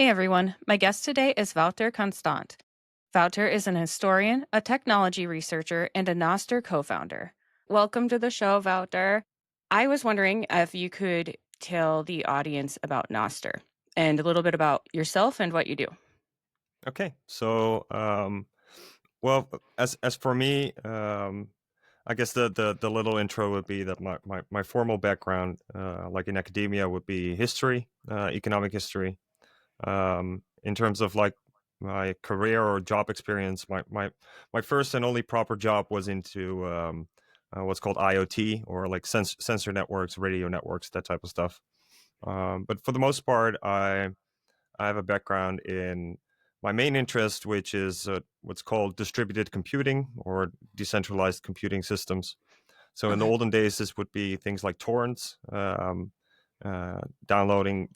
Hey everyone, my guest today is Wouter Constant. Wouter is an historian, a technology researcher, and a Nostr co founder. Welcome to the show, Wouter. I was wondering if you could tell the audience about Nostr and a little bit about yourself and what you do. Okay, so well, as for me, I guess the little intro would be that my formal background, like in academia, would be history, economic history. In terms of like my career or job experience, my first and only proper job was into what's called IoT or like sensor networks, radio networks, that type of stuff. But for the most part, I have a background in my main interest, which is what's called distributed computing or decentralized computing systems. So in the Okay. olden days, this would be things like torrents, downloading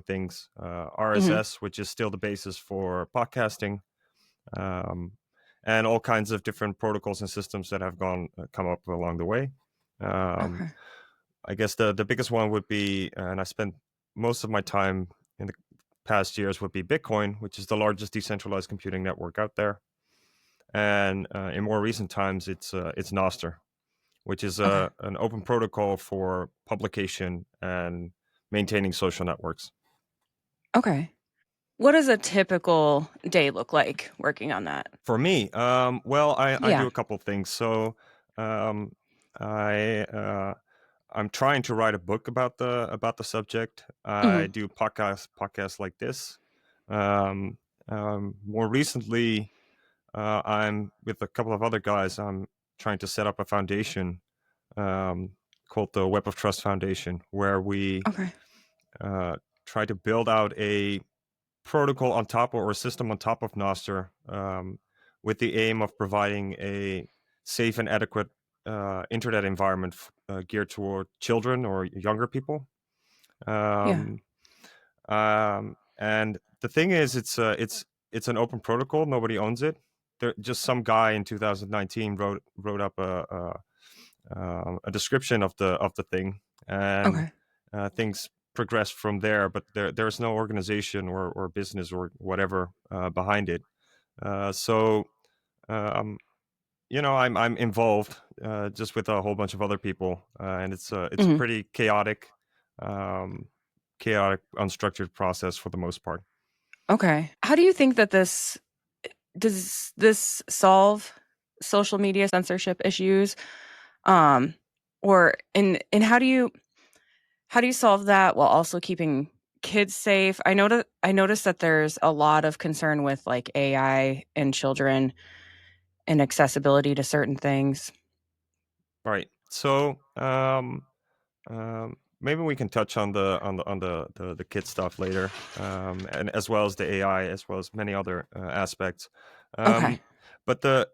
things, Hmm. RSS, which is still the basis for podcasting, um, and all kinds of different protocols and systems that have come up along the way. Um, Okay. I guess the biggest one would be, and I spent most of my time in the past years would be Bitcoin, which is the largest decentralized computing network out there. And in more recent times, it's Nostr, which is Okay. an open protocol for publication and maintaining social networks. Okay. What does a typical day look like working on that? For me, well, I do Yeah. a couple things. So um, I I'm trying to write a book about the subject. I Hmm. do podcasts like this. Um, More recently, I'm with a couple of other guys. I'm trying to set up a foundation um, called the Web of Trust Foundation, where we Okay. uh, try to build out a protocol on top or a system on top of Nostr, with the aim of providing a safe and adequate internet environment geared toward children or younger people. Yeah. Um, and the thing is, it's an open protocol. Nobody owns it. Just some guy in 2019 wrote up a description of the thing, and Okay. things progressed from there. But there's no organization or business or whatever behind it. So um, I'm involved just with a whole bunch of other people, and it's a Hmm. pretty um, unstructured process for the most part. Okay. How do you think that this does this solve social media censorship issues? Um, or and how do you solve that while also keeping kids safe? I noticed that there's a lot of concern with like AI and children and accessibility to certain things. Right. So maybe we can touch on the kid stuff later, and as well as the AI, as well as many other aspects. Okay. Um, but the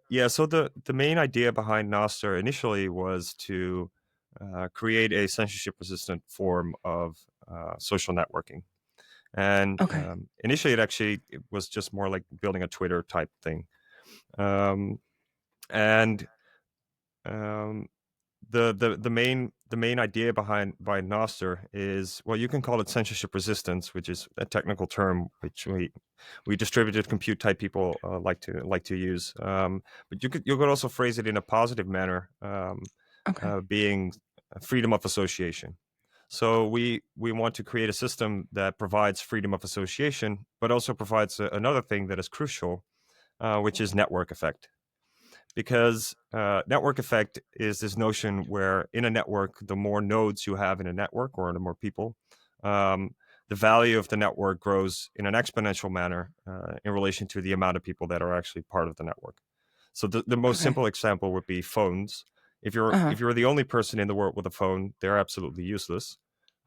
main idea behind Nostr initially was to create a censorship-resistant form of social networking. And Okay. initially, it was just more like building a Twitter type thing. Um, and um, the main idea behind Nostr is, well, you can call it censorship resistance, which is a technical term which we distributed compute type people like to use. But you could also phrase it in a positive manner, Okay. being freedom of association. So we want to create a system that provides freedom of association, but also provides another thing that is crucial, which is network effect. Because network effect is this notion where in a network, the more nodes you have in a network or the more people, um, the value of the network grows in an exponential manner in relation to the amount of people that are actually part of the network. So the most Okay. simple example would be phones. If you're Uh-huh. if you're the only person in the world with a phone, they're absolutely useless.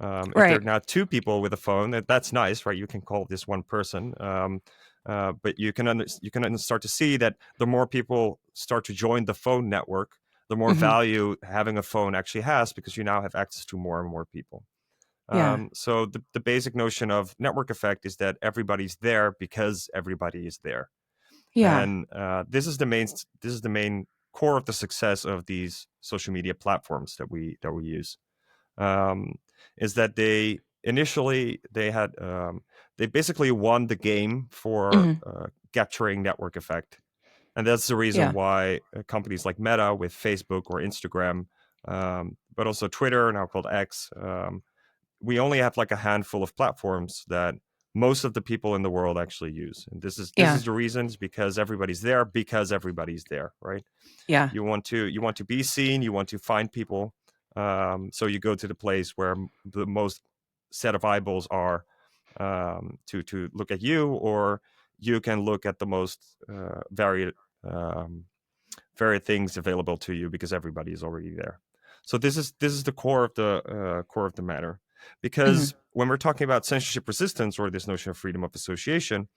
If there are Right. now two people with a phone, that's nice, right? You can call this one person, but you can start to see that the more people start to join the phone network, the more Mhm. value having a phone actually has, because you now have access to more and more people. Yeah. So the basic notion of network effect is that everybody's there because everybody is there, Yeah. and this is the main core of the success of these social media platforms that we use. Um, is that initially they basically won the game for Mhm. capturing network effect, and that's the reason Yeah. why companies like Meta with Facebook or Instagram, but also Twitter, now called X, we only have like a handful of platforms that most of the people in the world actually use. And this is Yeah. the reasons, because everybody's there, right? Yeah. You want to be seen, you want to find people, so you go to the place where the most set of eyeballs are, to look at you, or you can look at the most um, varied things available to you because everybody is already there. So this is the core of the matter, Mhm. because when we're talking about censorship resistance or this notion of freedom of association,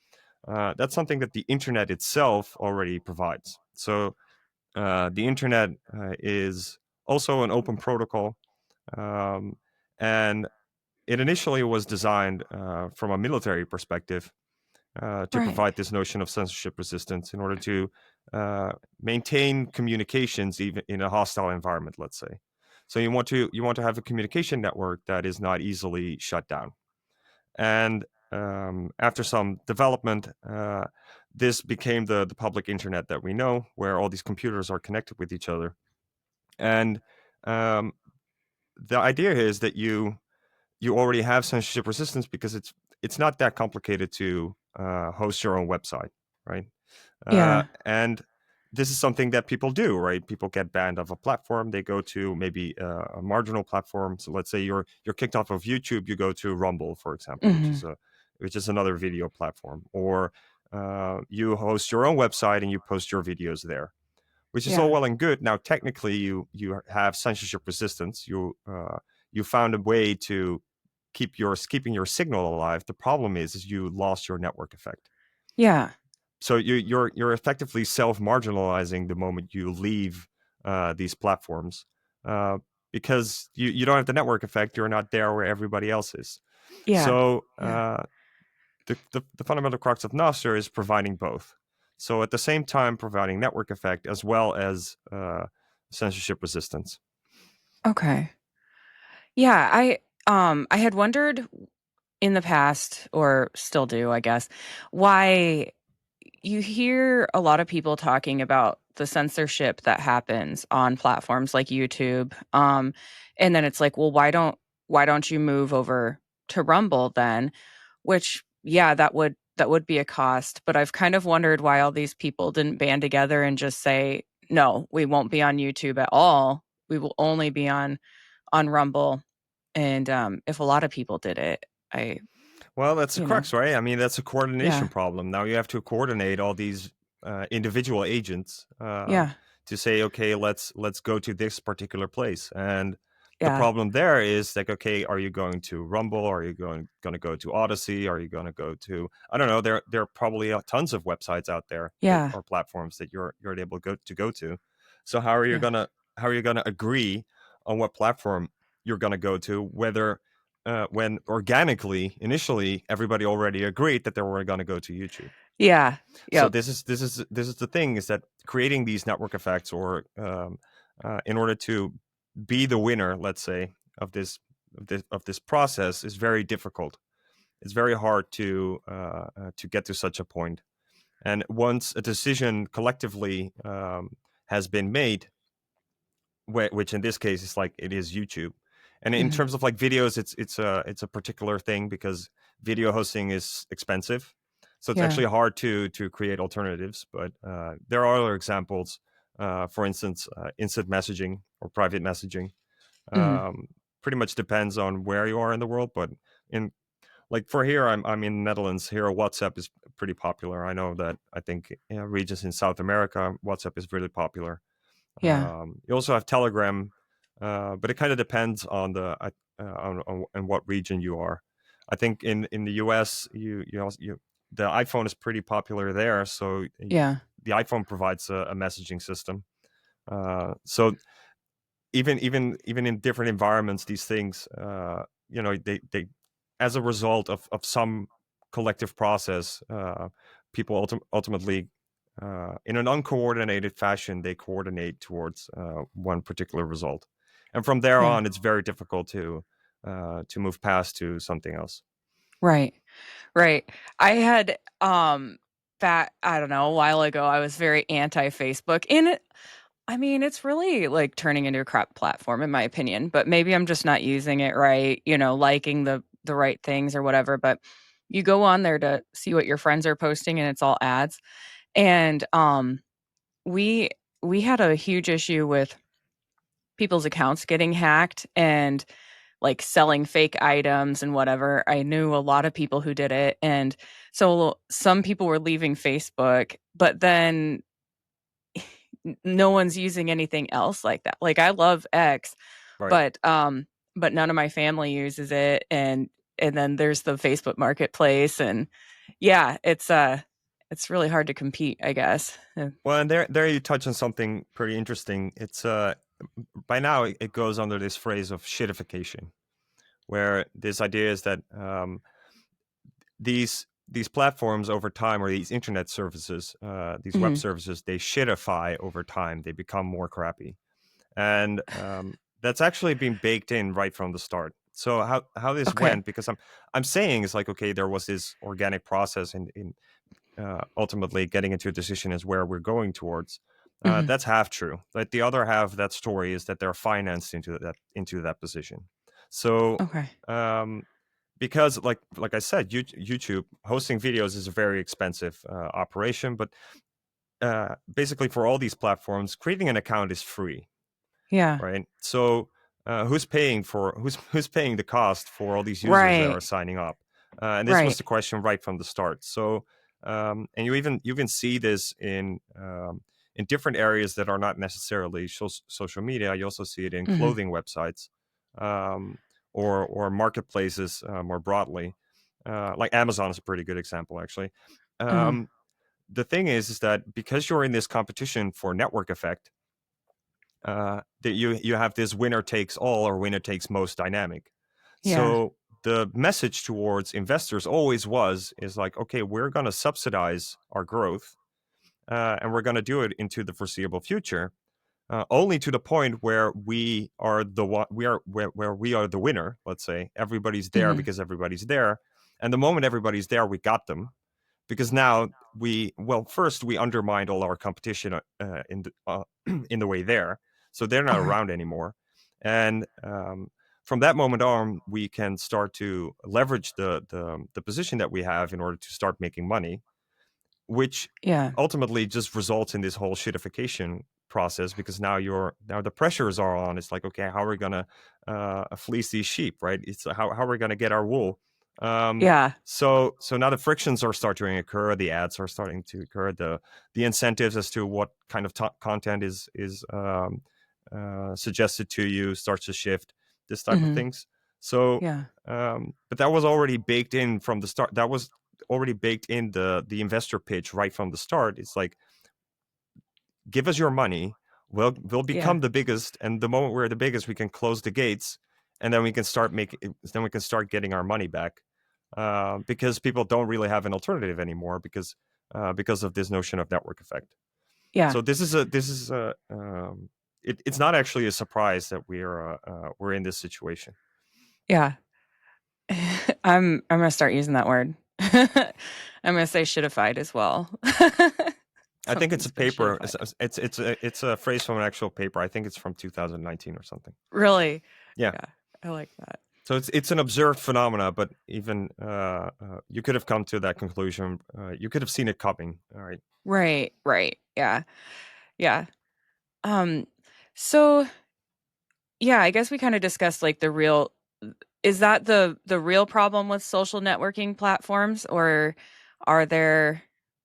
that's something that the internet itself already provides. So the internet is also an open protocol, um, and it initially was designed from a military perspective to Right. provide this notion of censorship resistance in order to uh, maintain communications even in a hostile environment, let's say. So you want to have a communication network that is not easily shut down. And after some development, this became the public internet that we know, where all these computers are connected with each other. And um, the idea is that you already have censorship resistance because it's not that complicated to host your own website, right? Yeah. And this is something that people do, right? People get banned off a platform, they go to maybe a marginal platform. So let's say you're kicked off of YouTube, you go to Rumble, for example, which is Mhm. a which is another video platform, or you host your own website and you post your videos there, which is all Yeah. well and good. Now, technically, you have censorship resistance. You found a way to keeping your signal alive. The problem is you lost your network effect. Yeah. So you're effectively self marginalizing the moment you leave these platforms, uh, because you don't have the network effect. You're not there where everybody else is. Yeah. So Yeah. the fundamental crux of Nostr is providing both. So at the same time, providing network effect as well as censorship resistance. Okay. Yeah, I had wondered in the past, or still do, I guess, why you hear a lot of people talking about the censorship that happens on platforms like YouTube. And then it's like, well, why don't you move over to Rumble then? Which, yeah, that would be a cost. But I've kind of wondered why all these people didn't band together and just say, no, we won't be on YouTube at all. We will only be on Rumble. And if a lot of people did it, I, Well, that's the you know, crux, right? I mean, that's a coordination yeah, problem. Now you have to coordinate all these individual agents yeah, to say, okay, let's go to this particular place. And the yeah, problem there is like, okay, are you going to Rumble? Are you going to go to Odyssey? Are you going to go to, I don't know. There are probably tons of websites out there that yeah, or platforms that you're able to go to. So how are you gonna agree on what platform you're gonna go to, whether when organically initially everybody already agreed that they were going to go to YouTube. yeah, So yep, this is the thing, is that creating these network effects, or in order to be the winner, let's say, of this process, is very difficult. It's very hard to get to such a point. And once a decision collectively has been made, which in this case is like it is YouTube. And in mhm, terms of like videos, it's a particular thing because video hosting is expensive, so it's yeah, actually hard to create alternatives. But there are other examples. For instance, instant messaging or private messaging. mhm, Um, Pretty much depends on where you are in the world, but in like for here, I'm in the Netherlands. Here, WhatsApp is pretty popular. I know that I think regions in South America, WhatsApp is really popular. yeah, You also have Telegram, but it kind of depends on on what region you are. I think in the US, the iPhone is pretty popular there, so yeah, the iPhone provides a messaging system. So even in different environments, these things, they as a result of some collective process, people ultimately, in an uncoordinated fashion, they coordinate towards one particular result, and from there yeah, on, it's very difficult to to move past to something else. Right. Right. I had, that I don't know, a while ago, I was very anti-Facebook, and I mean, it's really, like, turning into a crap platform in my opinion, but maybe I'm just not using it right, liking the right things or whatever, but you go on there to see what your friends are posting, and it's all ads, and, we we had a huge issue with people's accounts getting hacked and, like, selling fake items and whatever. I knew a lot of people who did it, and so some people were leaving Facebook, but then no one's using anything else like that. Like, I love X, Right. but none of my family uses it, and then there's the Facebook Marketplace, and yeah, it's really hard to compete, I guess. Well, and there you touch on something pretty interesting. It's by now it goes under this phrase of shitification, where this idea is that these platforms over time, or these internet services, these web Mhm. services, they shitify over time. They become more crappy, and that's actually been baked in right from the start. So how this Okay. went, because I'm saying it's like, okay, there was this organic process in ultimately getting into a decision is where we're going towards. Mhm. That's half true. But the other half of that story is that they're financed into that position. So Okay. um, because like I said, YouTube hosting videos is a very expensive operation, but basically for all these platforms, creating an account is free, Yeah. right? So who's paying the cost for all these users that are Right. signing up? And this was Right. the question right from the start. So and you even see this in different areas that are not necessarily social media. You also see it in Mhm. clothing websites, um, or marketplaces more broadly. Like Amazon is a pretty good example, actually. Uh-huh. Um, the thing is that because you're in this competition for network effect, that you have this winner takes all or winner takes most dynamic. Yeah. So the message towards investors always is like, okay, we're going to subsidize our growth, and we're going to do it into the foreseeable future, only to the point where we are the one we are where we are the winner. Let's say everybody's there Mhm. because everybody's there, and the moment everybody's there, we got them, because now first we undermined all our competition in the way there, so they're not Okay. around anymore, and from that moment on we can start to leverage the position that we have in order to start making money, which Yeah. ultimately just results in this whole shitification process, because now the pressures are on. It's like, okay, how are we gonna fleece these sheep, right? It's how are we gonna get our wool. um, Yeah. so now the frictions are starting to occur, the ads are starting to occur, the incentives as to what kind of content is suggested to you starts to shift, this type of Mhm. things. So Yeah. but that was already baked in from the start. That was already baked in the investor pitch right from the start. It's like, give us your money, we'll Yeah. become the biggest, and the moment we're the biggest, we can close the gates, and then we can start getting our money back, because people don't really have an alternative anymore, because of this notion of network effect. Yeah. So it's not actually a surprise that we're in this situation. Yeah. I'm gonna start using that word. I'm gonna say "shitified" as well. I think it's a Something's been paper. shitified. It's a phrase from an actual paper. I think it's from 2019 or something. Really? Yeah. Yeah, I like that. So it's an observed phenomena, but even you could have come to that conclusion. You could have seen it coming. All right. Right, right. Yeah, yeah. Um, so, yeah, I guess we kinda discussed, like, the real is that the real problem with social networking platforms, or are there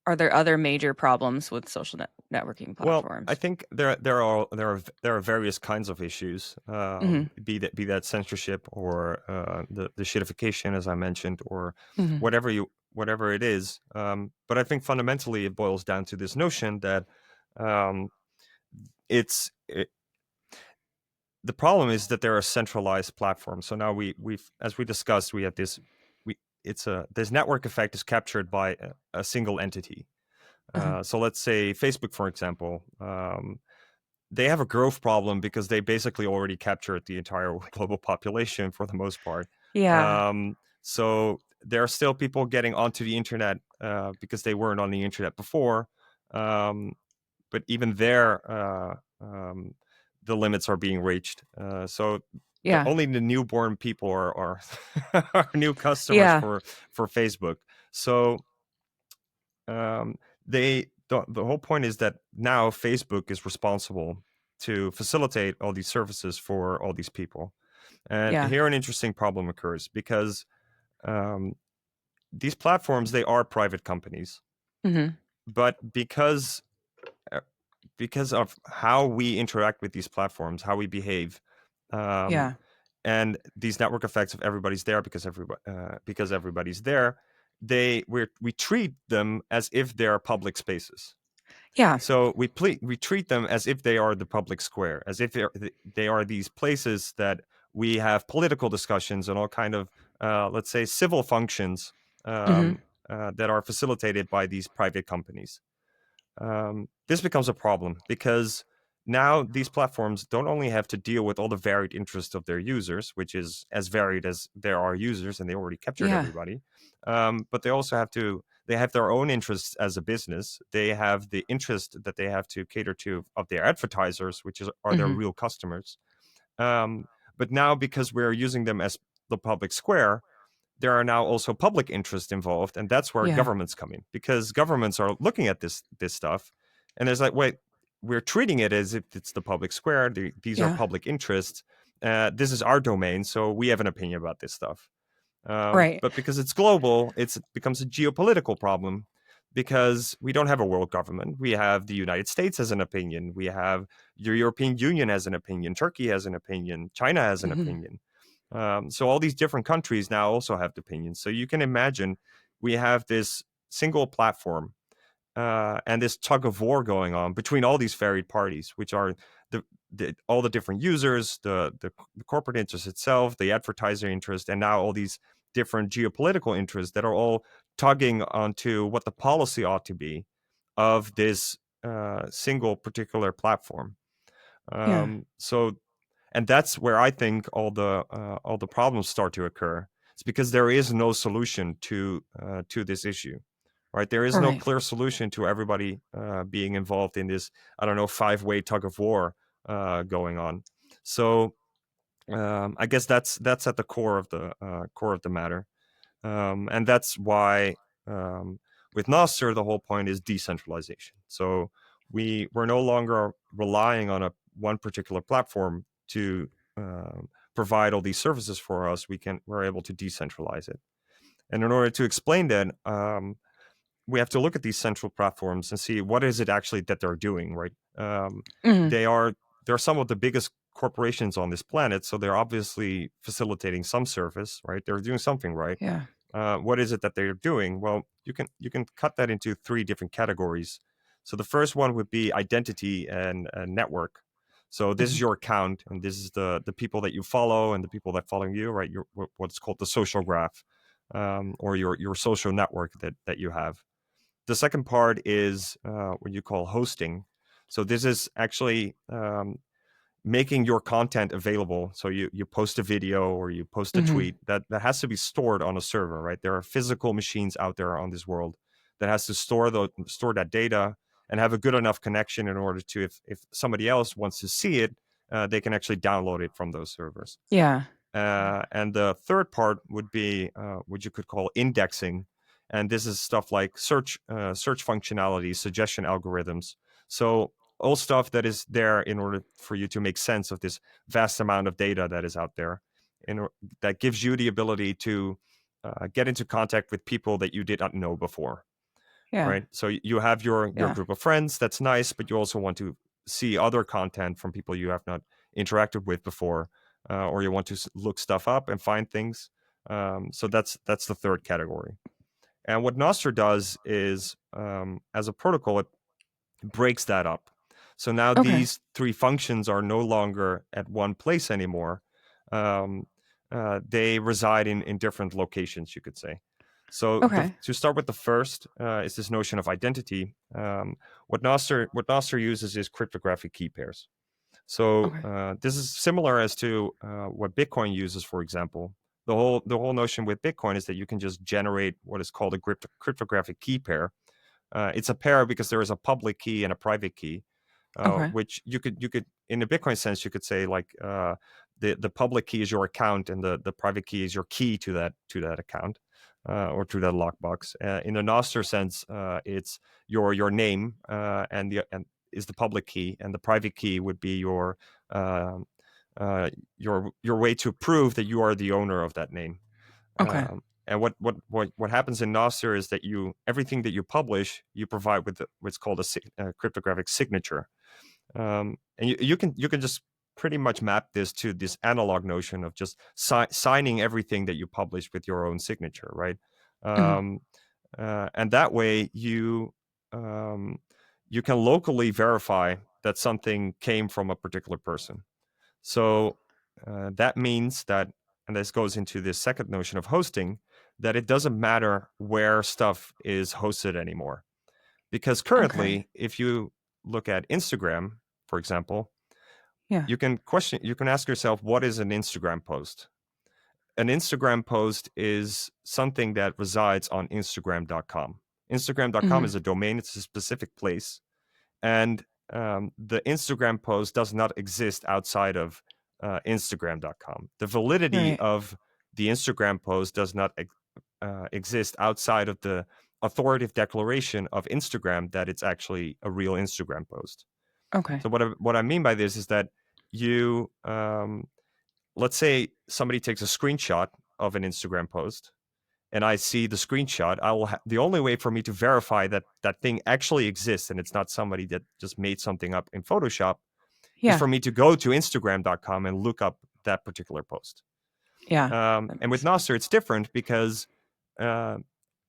are there other major problems with social networking Well, I platforms? think there are various kinds of issues. Mhm, Be that censorship, or the shitification, as I mentioned, or mhm, whatever it is. But I think fundamentally it boils down to this notion that um, it's the problem is that there are centralized platforms. So now we've as we discussed, we have we it's a this network effect is captured by a single entity. uh-huh, So let's say Facebook, for example. they have a growth problem because they basically already captured the entire global population for the most part. Yeah. So there are still people getting onto the internet because they weren't on the internet before. Um, but even there, the limits are being reached. So Yeah. only the newborn people are are new customers Yeah. for Facebook. So um, the whole point is that now Facebook is responsible to facilitate all these services for all these people. And Yeah. here an interesting problem occurs because um, these platforms, they are private companies, Mhm. but uh, because of how we interact with these platforms, how we behave, um, Yeah. and these network effects of everybody's there because everybody's there, we treat them as if they are public spaces. Yeah. So we treat them as if they are the public square, as if they are these places that we have political discussions and all kind of let's say civil functions Mhm. um, that are facilitated by these private companies. This becomes a problem because now these platforms don't only have to deal with all the varied interests of their users, which is as varied as there are users, and they already captured Yeah. everybody. But they also they have their own interests as a business. They have the interest that they have to cater to of their advertisers, are their Mhm. real customers. Um, but now, because we're using them as the public square, there are now also public interest involved, and that's where Yeah. governments come in, because governments are looking at this stuff, and there's like, wait, we're treating it as if it's the public square. These are Yeah. public interests. This is our domain, so we have an opinion about this stuff. Right. But because it's global, it becomes a geopolitical problem because we don't have a world government. We have the United States as an opinion. We have the European Union as an opinion. Turkey has an opinion. China has an Mhm. opinion. So all these different countries now also have opinions. So you can imagine we have this single platform and this tug of war going on between all these varied parties, which are all the different users, the corporate interest itself, the advertiser interest, and now all these different geopolitical interests that are all tugging onto what the policy ought to be of this single particular platform. Yeah. So and that's where I think all the problems start to occur. It's because there is no solution to this issue, right? There is no Right. clear solution to everybody being involved in this, I don't know, five-way tug of war going on. So I guess that's at the core of the matter. And that's why um, with Nostr, the whole point is decentralization. So we're no longer relying on a one particular platform to provide all these services for us. We're able to decentralize it. And in order to explain that, we have to look at these central platforms and see what is it actually that they're doing. Right? Mhm. They are they're some of the biggest corporations on this planet, so they're obviously facilitating some service. Right? They're doing something right. Yeah. What is it that they're doing? Well, you can cut that into three different categories. So the first one would be identity and network. So this is Mhm. your account, and this is the people that you follow and the people that follow you, right? Your what's called the social graph, or your social network that you have. The second part is what you call hosting. So this is actually making your content available. So you post a video or you post a Mhm. tweet that has to be stored on a server, right? There are physical machines out there on this world that has to store that data and have a good enough connection in order to, if somebody else wants to see it, they can actually download it from those servers. Yeah. And the third part would be what you could call indexing, and this is stuff like search functionality, suggestion algorithms. So all stuff that is there in order for you to make sense of this vast amount of data that is out there, that gives you the ability to get into contact with people that you did not know before, Yeah. right? So you have your Yeah. group of friends, that's nice, but you also want to see other content from people you have not interacted with before, or you want to look stuff up and find things. So that's the third category. And what Nostr does is, as a protocol, it breaks that up. So now Okay. these three functions are no longer at one place anymore. Um, they reside in different locations, you could say. So Okay. to start with the first is this notion of identity. What Nostr uses is cryptographic key pairs. So Okay. this is similar as to what Bitcoin uses, for example. The whole notion with Bitcoin is that you can just generate what is called a cryptographic key pair. It's a pair because there is a public key and a private key, Okay. which you could in the Bitcoin sense you could say like the public key is your account and the private key is your key to that account or to that lockbox. In the Nostr sense, it's your name and is the public key, and the private key would be um, your way to prove that you are the owner of that name. Okay. And what happens in Nostr is that everything that you publish, you provide with what's called a cryptographic signature, and you can just pretty much map this to this analog notion of just signing everything that you publish with your own signature, right? Mhm. Um, and that way um, you can locally verify that something came from a particular person. So that means that, and this goes into the second notion of hosting, that it doesn't matter where stuff is hosted anymore. Because Okay. currently, if you look at Instagram, for example, Yeah. you can ask yourself, what is an Instagram post? An Instagram post is something that resides on Instagram.com. Instagram.com Mhm. is a domain, it's a specific place. And the Instagram post does not exist outside of Instagram.com. The validity Right. of the Instagram post does not exist outside of the authoritative declaration of Instagram that it's actually a real Instagram post. Okay. So what I mean by this is that you let's say somebody takes a screenshot of an Instagram post, and I see the screenshot. The only way for me to verify that that thing actually exists and it's not somebody that just made something up in Photoshop is Yeah. for me to go to Instagram.com and look up that particular post. Yeah. That And with makes sense. Nostr, it's different because uh,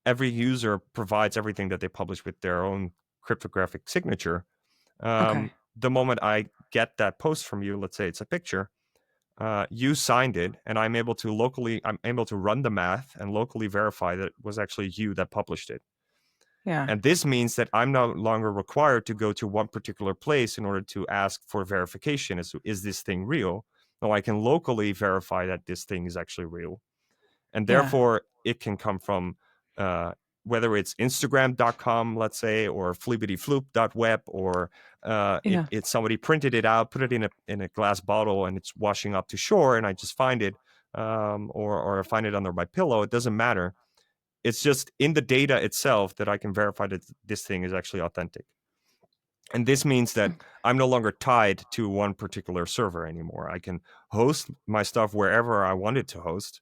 every user provides everything that they publish with their own cryptographic signature. Okay. The moment I get that post from you, let's say it's a picture, you signed it, and I'm able to run the math and locally verify that it was actually you that published it. Yeah. And this means that I'm no longer required to go to one particular place in order to ask for verification. Is this thing real? No, I can locally verify that this thing is actually real. And Yeah. therefore, it can come from uh, whether it's Instagram.com, let's say, or flibbityfloop.web, or Yeah. it's somebody printed it out, put it in a glass bottle, and it's washing up to shore, and I just find it, or I find it under my pillow. It doesn't matter. It's just in the data itself that I can verify that this thing is actually authentic. And this means that Okay. I'm no longer tied to one particular server anymore. I can host my stuff wherever I want it to host.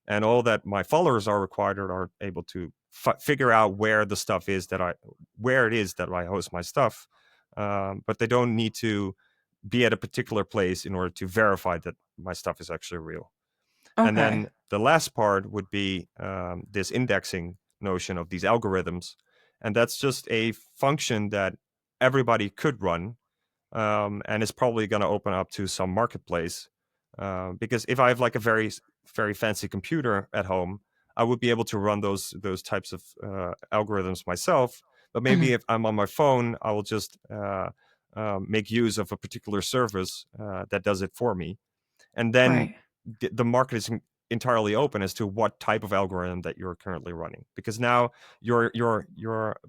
And all that my followers are required are able to figure out where it is that I host my stuff. But they don't need to be at a particular place in order to verify that my stuff is actually real. And Okay. then the last part would be this indexing notion of these algorithms. And that's just a function that everybody could run, and it's probably going to open up to some marketplace. Because if I have like a very, very fancy computer at home, I would be able to run those types of algorithms myself. But maybe Mhm. if I'm on my phone, I will just make use of a particular service that does it for me, and then Right. the market is entirely open as to what type of algorithm that you're currently running, because now you're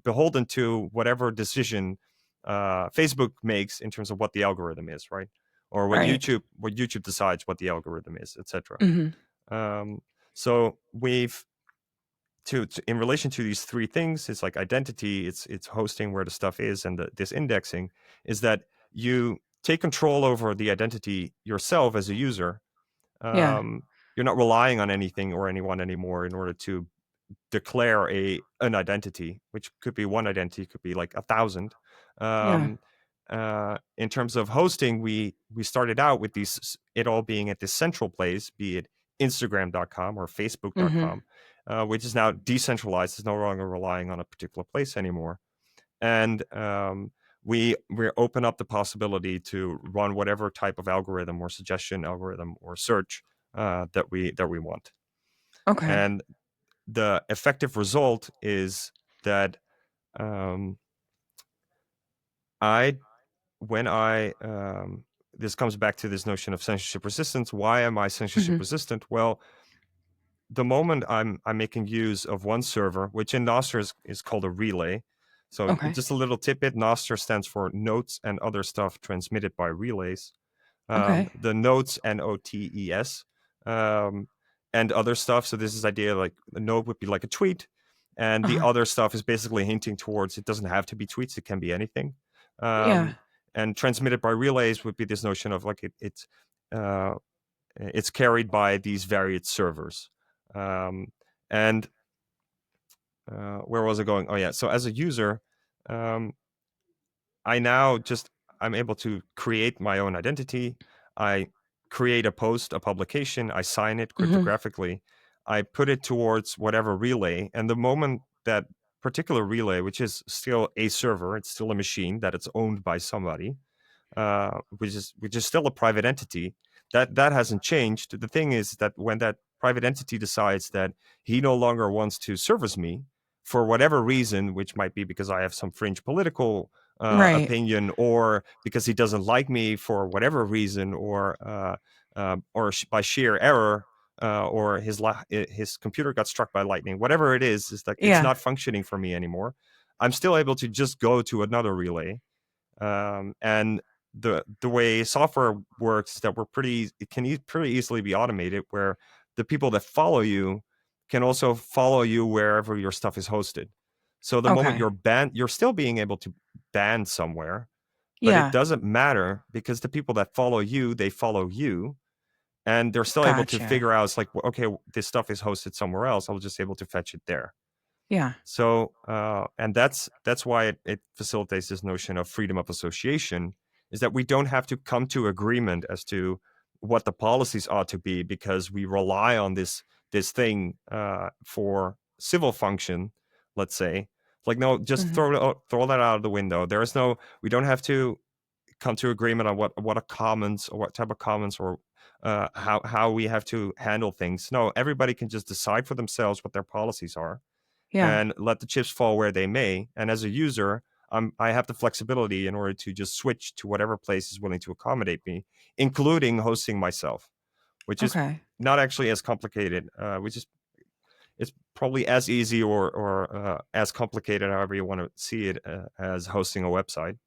beholden to whatever decision Facebook makes in terms of what the algorithm is, right? Or Right. what YouTube decides what the algorithm is, etc. Mhm. um, so we've to in relation to these three things, it's like identity, it's hosting where the stuff is, and this indexing is that you take control over the identity yourself as a user. Yeah. um, you're not relying on anything or anyone anymore in order to declare an identity, which could be one identity, could be like 1,000. Yeah. Um, in terms of hosting, we started out with it all being at this central place, be it Instagram.com or Mhm. Facebook.com, which is now decentralized. It's no longer relying on a particular place anymore, and we open up the possibility to run whatever type of algorithm or suggestion algorithm or search that we want. Okay. And the effective result is that um, I when I this comes back to this notion of censorship resistance. Why am I censorship Mhm. resistant? Well, the moment I'm making use of one server, which in Nostr is called a relay. So Okay. just a little tidbit: Nostr stands for notes and other stuff transmitted by relays. Okay. The notes, NOTES, and other stuff. So this is idea like a note would be like a tweet, and the Uh-huh. other stuff is basically hinting towards it doesn't have to be tweets; it can be anything. Yeah. And transmitted by relays would be this notion of like uh, it's carried by these varied servers. Um, and where was I going? Oh yeah. So as a user, um, I now just I'm able to create my own identity. I create a post, a publication. I sign it Mhm. cryptographically. I put it towards whatever relay, and the moment that particular relay, which is still a server, it's still a machine that it's owned by somebody, which is still a private entity. That hasn't changed. The thing is that when that private entity decides that he no longer wants to service me for whatever reason, which might be because I have some fringe political Right. opinion, or because he doesn't like me for whatever reason, or by sheer error, or his computer got struck by lightning, whatever it is that it's Yeah. not functioning for me anymore. I'm still able to just go to another relay, and the way software works is that it can pretty easily be automated, where the people that follow you can also follow you wherever your stuff is hosted. So the moment Okay. you're banned, you're still being able to ban somewhere, but it Yeah. doesn't matter because the people that follow you, they follow you, and they're still able to Gotcha. figure out, it's like, well, okay, this stuff is hosted somewhere else, I'll just able to fetch it there. Yeah. So, and that's why it facilitates this notion of freedom of association, is that we don't have to come to agreement as to what the policies ought to be, because we rely on this thing for civil function, let's say. Like, no, just Mhm. throw that out of the window. There is no, we don't have to come to agreement on what a commons, or what type of commons, or how we have to handle things. No, everybody can just decide for themselves what their policies are, Yeah. and let the chips fall where they may. And as a user, I have the flexibility in order to just switch to whatever place is willing to accommodate me, including hosting myself, which is Okay. not actually as complicated. Which is It's probably as easy, or as complicated, however you want to see it, as hosting a website.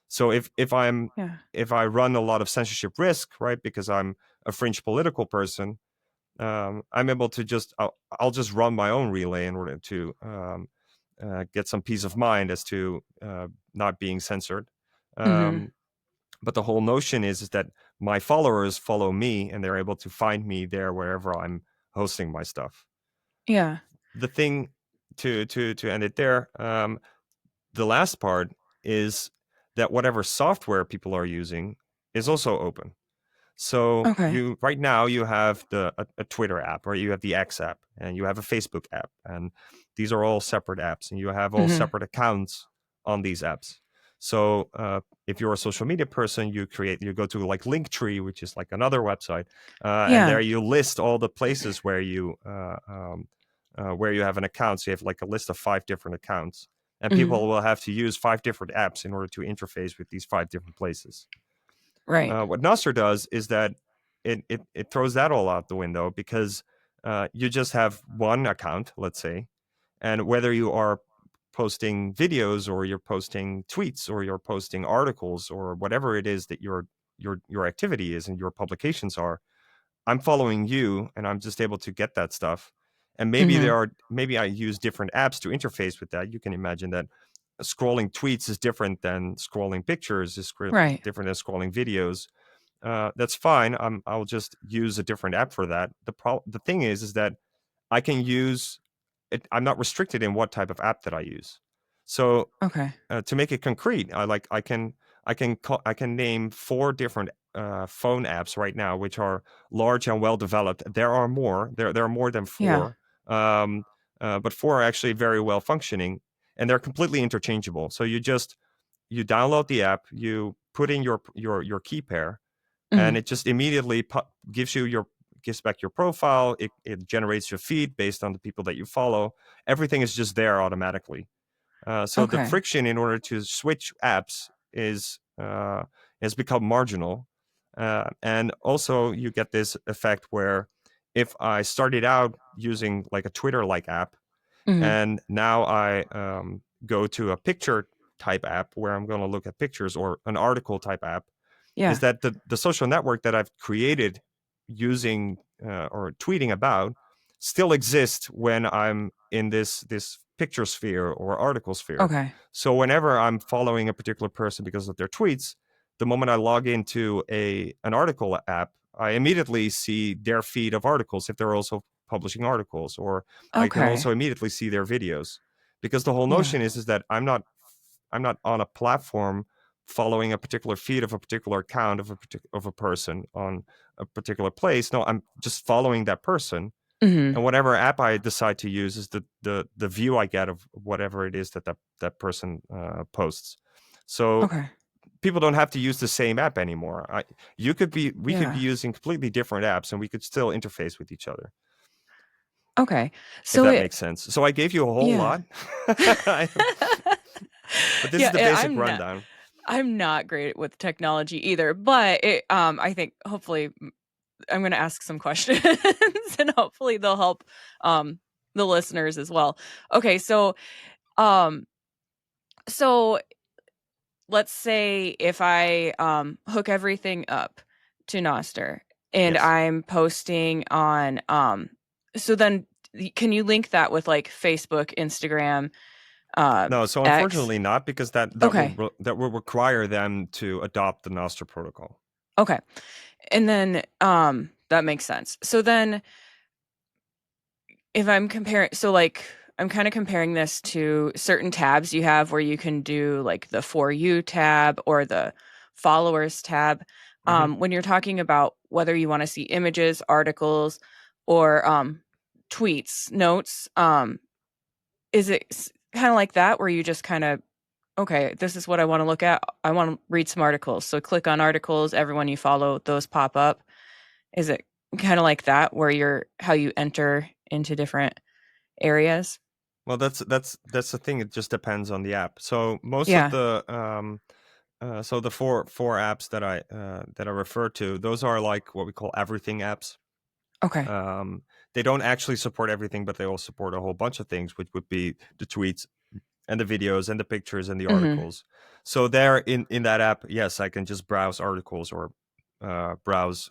So Yeah. if I run a lot of censorship risk, right, because I'm a fringe political person, I'm able to I'll just run my own relay in order to get some peace of mind as to not being censored. Mhm. Um, but the whole notion is that my followers follow me, and they're able to find me there wherever I'm hosting my stuff. Yeah. The thing to end it there, the last part is that whatever software people are using is also open. So Okay. you right now you have a Twitter app, or you have the X app, and you have a Facebook app, and these are all separate apps, and you have all Mhm. separate accounts on these apps. So if you're a social media person, you go to like Linktree, which is like another website, and there Yeah. you list all the places where you have an account. So you have like a list of 5 different accounts, and Mhm. people will have to use 5 different apps in order to interface with these 5 different places. Right. What Nostr does is that it throws that all out the window, because you just have one account, let's say, and whether you are posting videos, or you're posting tweets, or you're posting articles, or whatever it is that your activity is and your publications are, I'm following you, and I'm just able to get that stuff. And Mhm. maybe I use different apps to interface with that. You can imagine that scrolling tweets is different than scrolling pictures, Right. different than scrolling videos. That's fine. I'll just use a different app for that. The thing is that I can use it. I'm not restricted in what type of app that I use. So Okay. to make it concrete, I can name 4 different phone apps right now, which are large and well developed. There are more. There are more than Yeah. 4, um, but 4 are actually very well functioning, and they're completely interchangeable. So you download the app, you put in your key pair, and Mhm. it just immediately gives back your profile. It generates your feed based on the people that you follow. Everything is just there automatically. So the Okay. friction in order to switch apps has become marginal. And also you get this effect where if I started out using like a Twitter-like app, Mhm. and now I go to a picture type app where I'm going to look at pictures, or an article type app, is Yeah. that the social network that I've created using or tweeting about still exists when I'm in this picture sphere or article sphere. Okay. So whenever I'm following a particular person because of their tweets, the moment I log into a an article app, I immediately see their feed of articles if they're also publishing articles, or I can Okay. also immediately see their videos, because the whole Yeah. notion is that I'm not on a platform following a particular feed of a particular account of a person on a particular place. No, I'm just following that person, Mhm. and whatever app I decide to use is the view I get of whatever it is that person posts. So Okay. people don't have to use the same app anymore. We could be Yeah. using completely different apps, and we could still interface with each other, Okay. if So that it makes sense. So I gave you a whole yeah. lot, but this is Yeah, the and basic rundown. I'm not great with technology either, but I think hopefully I'm going to ask some questions and hopefully they'll help um the listeners as well. Okay, um so let's say if I hook everything up to Nostr and Yes. I'm posting on so then can you link that with like Facebook, Instagram, No, so X? unfortunately not, because Okay. that will require them to adopt the Nostr protocol. Okay. And then that makes sense. So then if I'm comparing, so like I'm kind of comparing this to certain tabs you have where you can do like the For You tab or the Followers tab. Hmm. When you're talking about whether you want to see images, articles, or tweets, notes, is it kind of like that where you just kind of, okay, this is what I want to look at. I want to read some articles. So click on articles, everyone you follow, those pop up. Is it kind of like that where you're how you enter into different areas? Well, that's the thing. It just depends on the app. So most of Yeah. the so the four apps that I refer to, those are like what we call everything apps. Okay. Um, they don't actually support everything, but they all support a whole bunch of things, which would be the tweets and the videos and the pictures and the Mhm. articles. So there in that app, yes, I can just browse articles, or browse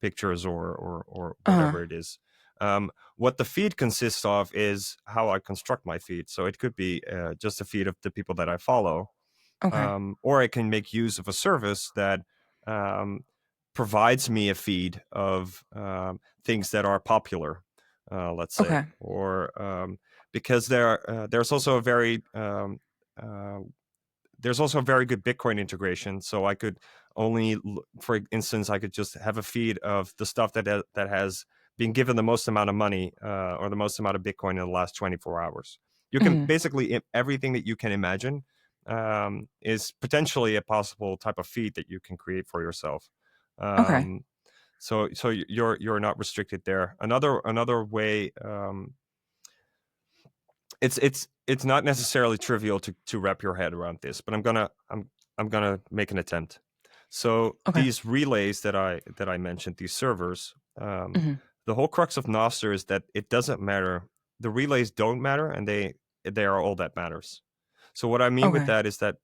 pictures, or Uh-huh. whatever it is. What the feed consists of is how I construct my feed. So it could be just a feed of the people that I follow, Okay. or I can make use of a service that um, provides me a feed of things that are popular, let's say, Okay. or because there's also a uh, very good Bitcoin integration. So I could for instance, I could just have a feed of the stuff that has been given the most amount of money, or the most amount of Bitcoin in the last 24 hours. You can Mhm. basically, everything that you can imagine is potentially a possible type of feed that you can create for yourself. Okay. Um, so you're not restricted there. Another way, it's not necessarily trivial to wrap your head around this, but I'm gonna make an attempt. So Okay. these relays that I mentioned, these servers, Mhm. the whole crux of Nostr is that it doesn't matter. The relays don't matter, and they are all that matters. So what I mean with Okay. that is that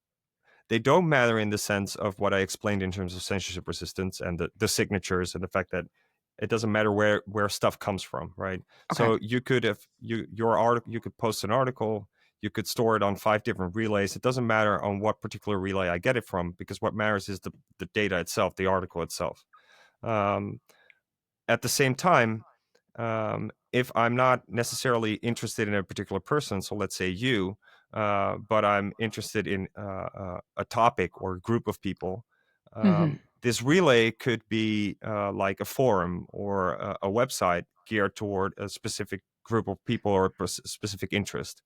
they don't matter in the sense of what I explained in terms of censorship resistance and the signatures, and the fact that it doesn't matter where stuff comes from, right? Okay. So you could, if your article, you could post an article, you could store it on 5 different relays. It doesn't matter on what particular relay I get it from, because what matters is the data itself, the article itself. Um, at the same time, if I'm not necessarily interested in a particular person, so let's say you, but I'm interested in a topic or a group of people, Mhm. this relay could be like a forum or a website geared toward a specific group of people or a specific interest.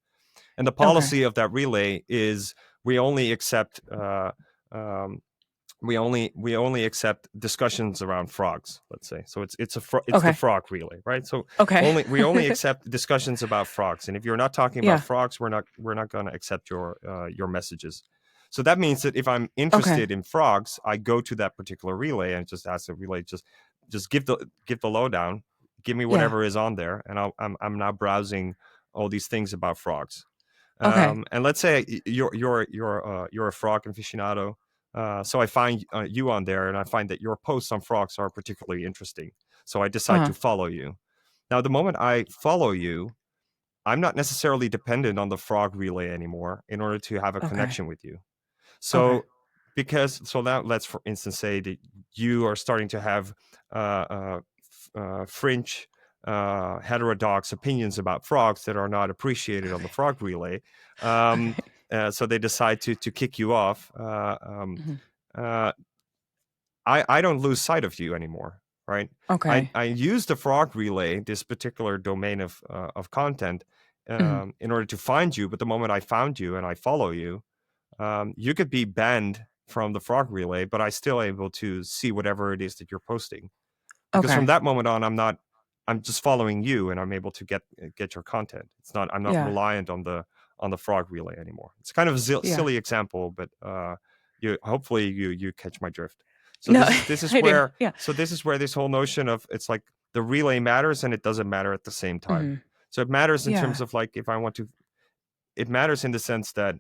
And the Okay. policy of that relay is we only accept um, we only accept discussions around frogs, let's say. So it's the Okay. frog relay, right? So Okay. we only accept discussions about frogs, and if you're not talking about Yeah. frogs, we're not going to accept your messages. So that means that if I'm Okay. interested in frogs, I go to that particular relay and just ask the relay, just give the lowdown, give me Yeah. whatever is on there, and I'm now browsing all these things about frogs. Okay. And let's say you're a frog aficionado. So I find you on there, and I find that your posts on frogs are particularly interesting. So I decide Uh-huh. to follow you. Now, the moment I follow you, I'm not necessarily dependent on the frog relay anymore in order to have a Okay. connection with you. Okay. So now let's for instance say that you are starting to have fringe heterodox opinions about frogs that are not appreciated on the Okay. frog relay. Um, Okay. so they decide to kick you off. Mhm. Uh, I don't lose sight of you anymore, right? Okay. I use the frog relay, this particular domain of content, Mhm. in order to find you. But the moment I found you and I follow you, you could be banned from the frog relay, but I still able to see whatever it is that you're posting. Because from Okay. that moment on, I'm just following you, and I'm able to get your content. I'm not Yeah. reliant on the frog relay anymore. It's kind of a Yeah. silly example, but you hopefully you catch my drift. So No, this is I do. where Yeah. this whole notion of it's like the relay matters and it doesn't matter at the same time. Mhm. So it matters in terms Yeah. of like if I want to, it matters in the sense that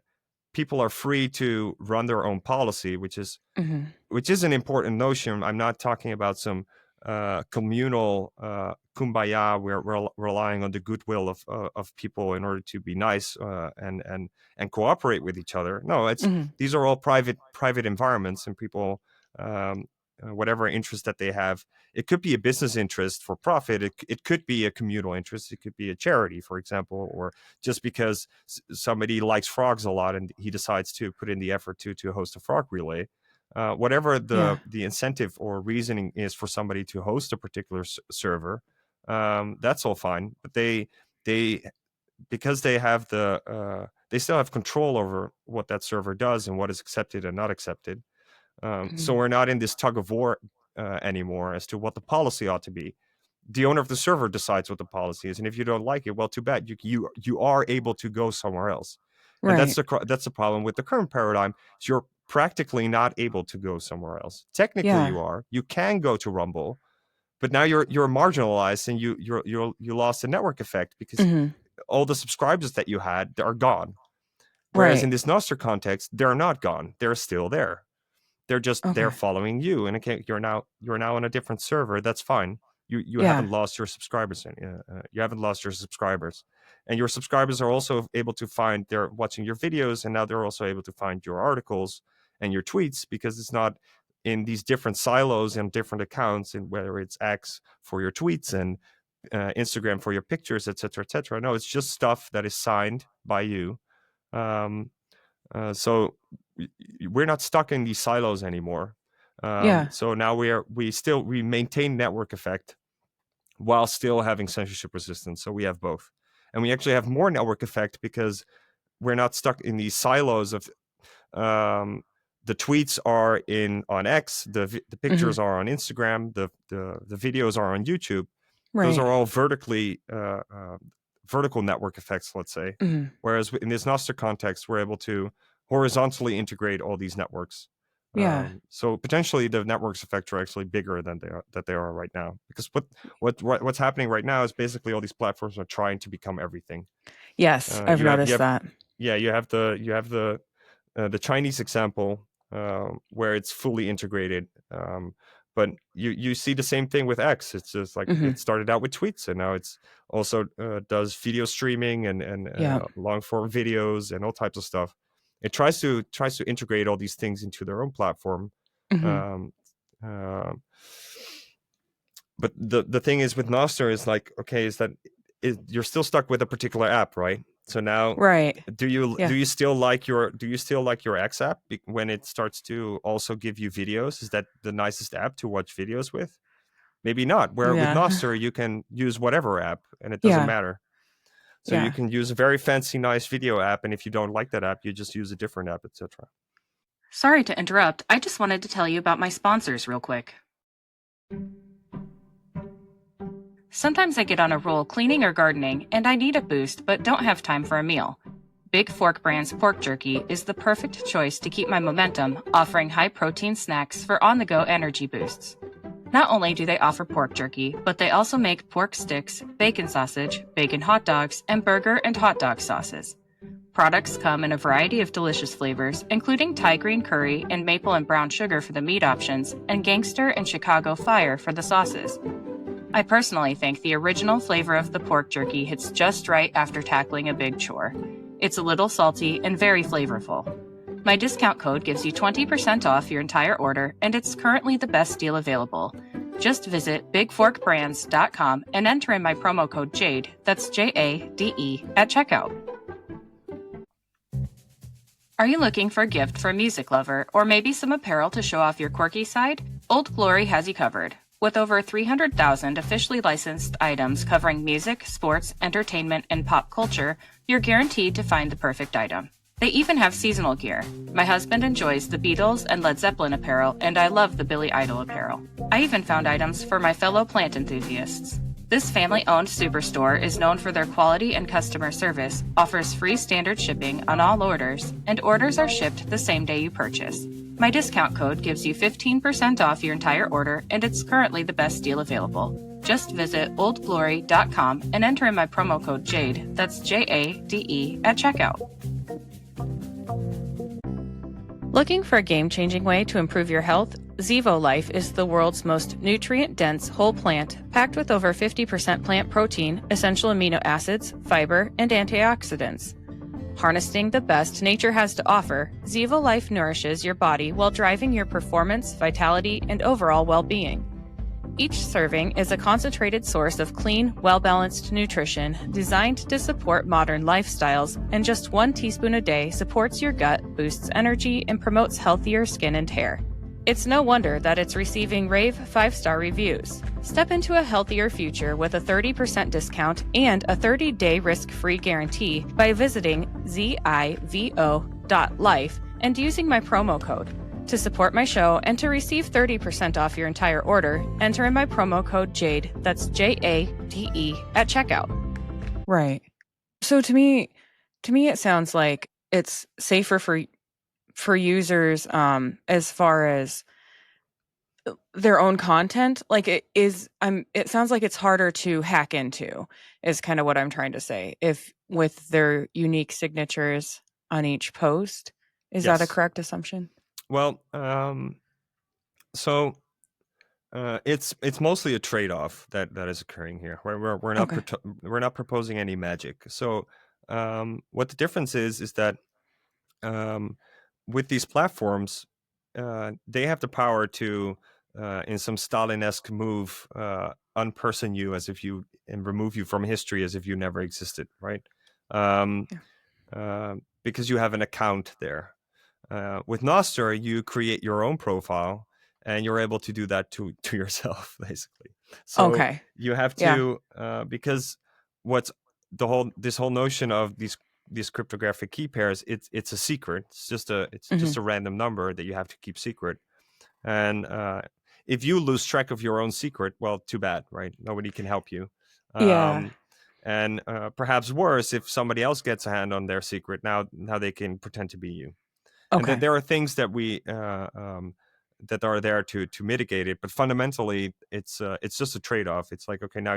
people are free to run their own policy, Mhm. which is an important notion. I'm not talking about some communal kumbaya where we're relying on the goodwill of people in order to be nice and cooperate with each other. No, it's Mhm. these are all private environments, and people, um, whatever interest that they have, it could be a business interest for profit. It could be a communal interest. It could be a charity, for example, or just because somebody likes frogs a lot and he decides to put in the effort to host a frog relay. Whatever Yeah. the incentive or reasoning is for somebody to host a particular server, that's all fine. But they because they have they still have control over what that server does and what is accepted and not accepted. So Mhm. we're not in this tug of war anymore as to what the policy ought to be. The owner of the server decides what the policy is, and if you don't like it, well, too bad. You are able to go somewhere else, and Right. that's the problem with the current paradigm. Is you're practically not able to go somewhere else. Technically, Yeah. you are. You can go to Rumble, but now you're marginalized, and you lost the network effect because Mhm. all the subscribers that you had are gone. Whereas in Right. this Nostr context, they're not gone. They're still there. They're Okay. following you, and okay, you're now on a different server. That's fine. You Yeah. haven't lost your subscribers. You haven't lost your subscribers, and your subscribers are also able to find they're watching your videos, and now they're also able to find your articles and your tweets because it's not in these different silos and different accounts, and whether it's X for your tweets and Instagram for your pictures, etc., etc. No, it's just stuff that is signed by you. Um, so we're not stuck in these silos anymore. Yeah. So now we maintain network effect while still having censorship resistance. So we have both, and we actually have more network effect because we're not stuck in these silos of um, the tweets are in on X, the Mhm. pictures are on Instagram, the videos are on YouTube. Those Right. are all vertical network effects, let's say. Mhm. Whereas in this Nostr context, we're able to horizontally integrate all these networks. Yeah. So potentially the networks effect are actually bigger than they are right now. Because what's happening right now is basically all these platforms are trying to become everything. Yes, I've You noticed have that. yeah you have the Chinese example where it's fully integrated. But you see the same thing with X. It's just like Mhm. it started out with tweets, and now it's also does video streaming and Yeah. long form videos and all types of stuff. It tries to integrate all these things into their own platform. Mhm. Um, uh, but the thing is with Nostr is like okay, is that you're still stuck with a particular app, right? So now Right. do Yeah. you still like your X app when it starts to also give you videos? Is that the nicest app to watch videos with? Maybe not. Where with Yeah. Nostr you can use whatever app and it doesn't Yeah. matter. So you Yeah. can use a very fancy, nice video app, and if you don't like that app, you just use a different app, etc. Sorry to interrupt. I just wanted to tell you about my sponsors real quick. Sometimes I get on a roll cleaning or gardening, and I need a boost but don't have time for a meal. Big Fork brand's pork jerky is the perfect choice to keep my momentum, offering high protein snacks for on the go energy boosts. Not only do they offer pork jerky, but they also make pork sticks, bacon sausage, bacon hot dogs, and burger and hot dog sauces. Products come in a variety of delicious flavors, including Thai green curry and maple and brown sugar for the meat options, and gangster and Chicago fire for the sauces. I personally think the original flavor of the pork jerky hits just right after tackling a big chore. It's a little salty and very flavorful. My discount code gives you 20% off your entire order, and it's currently the best deal available. Just visit bigforkbrands.com and enter in my promo code JADE, that's JADE, at checkout. Are you looking for a gift for a music lover, or maybe some apparel to show off your quirky side? Old Glory has you covered. With over 300,000 officially licensed items covering music, sports, entertainment, and pop culture, you're guaranteed to find the perfect item. They even have seasonal gear. My husband enjoys the Beatles and Led Zeppelin apparel, and I love the Billy Idol apparel. I even found items for my fellow plant enthusiasts. This family-owned superstore is known for their quality and customer service, offers free standard shipping on all orders, and orders are shipped the same day you purchase. My discount code gives you 15% off your entire order, and it's currently the best deal available. Just visit oldglory.com and enter in my promo code JADE, that's JADE, at checkout. Looking for a game-changing way to improve your health? Zevo Life is the world's most nutrient-dense whole plant, packed with over 50% plant protein, essential amino acids, fiber, and antioxidants. Harnessing the best nature has to offer, Zevo Life nourishes your body while driving your performance, vitality, and overall well-being. Each serving is a concentrated source of clean, well-balanced nutrition designed to support modern lifestyles, and just 1 teaspoon a day supports your gut, boosts energy, and promotes healthier skin and hair. It's no wonder that it's receiving rave 5-star reviews. Step into a healthier future with a 30% discount and a 30-day risk-free guarantee by visiting zivo.life and using my promo code. To support my show and to receive 30% off your entire order, enter in my promo code JADE, that's JADE, at checkout. Right. So to me it sounds like it's safer for users as far as their own content. Like it sounds like it's harder to hack into, is kind of what I'm trying to say. If with their unique signatures on each post. Is that a Yes. correct assumption? Well, so it's mostly a trade-off that is occurring here. We're not Okay. we're not proposing any magic. So what the difference is that um, with these platforms, they have the power to, in some Stalin-esque move, unperson you as if you and remove you from history as if you never existed, right? Um, Yeah. because you have an account there. With Nostr, you create your own profile, and you're able to do that to yourself, basically. So Okay. you have Yeah. to, because what's this whole notion of these cryptographic key pairs, it's a secret. It's just Mhm. a random number that you have to keep secret. And if you lose track of your own secret, well, too bad, right? Nobody can help you. Yeah. Um, and perhaps worse, if somebody else gets a hand on their secret, now they can pretend to be you. And then Okay. there are things that we that are there to mitigate it, but fundamentally it's just a trade-off. It's like, okay, now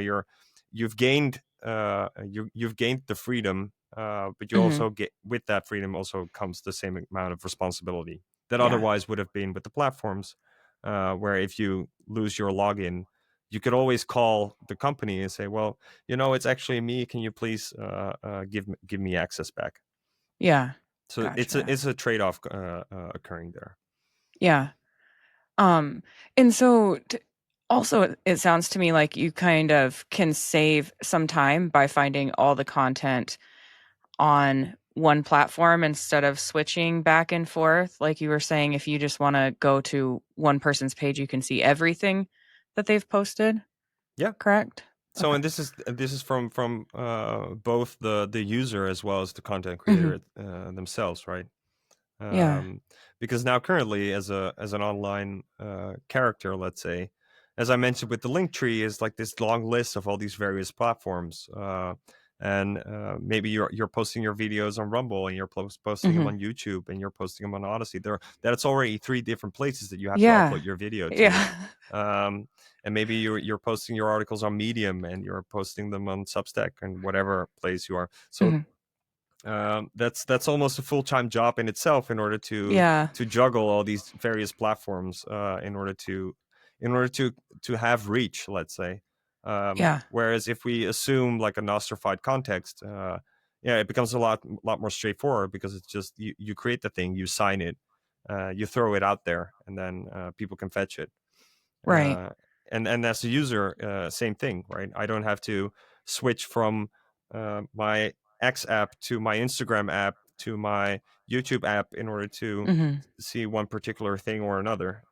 you've gained you've gained the freedom, but you Mhm. also get, with that freedom also comes the same amount of responsibility that Yeah. otherwise would have been with the platforms, where if you lose your login, you could always call the company and say, well, it's actually me, can you please give me access back. Yeah. So Gotcha. it's a trade-off occurring there. Yeah. Um, and so also it sounds to me like you kind of can save some time by finding all the content on one platform instead of switching back and forth. Like you were saying, if you just want to go to one person's page, you can see everything that they've posted, Yeah. correct? So, Okay. and this is from both the user as well as the content Mhm. creator themselves, right? Yeah. Um, because now currently, as an online character, let's say, as I mentioned with the link tree, is like this long list of all these various platforms, and maybe you're posting your videos on Rumble, and you're posting them Mhm. on YouTube, and you're posting them on Odyssey. That's already three different places that you have to Yeah. upload your video to. Yeah. um, and maybe you're posting your articles on Medium, and you're posting them on Substack and whatever place you are. So Mhm. that's almost a full-time job in itself, in order Yeah. to juggle all these various platforms, in order to have reach, let's say. Yeah. Whereas if we assume like a nostrified context, yeah, it becomes a lot more straightforward, because it's just you create the thing, you sign it, you throw it out there, and then people can fetch it. Right. uh, and as a user, same thing, right? I don't have to switch from my X app to my Instagram app to my YouTube app in order to Mhm. see one particular thing or another.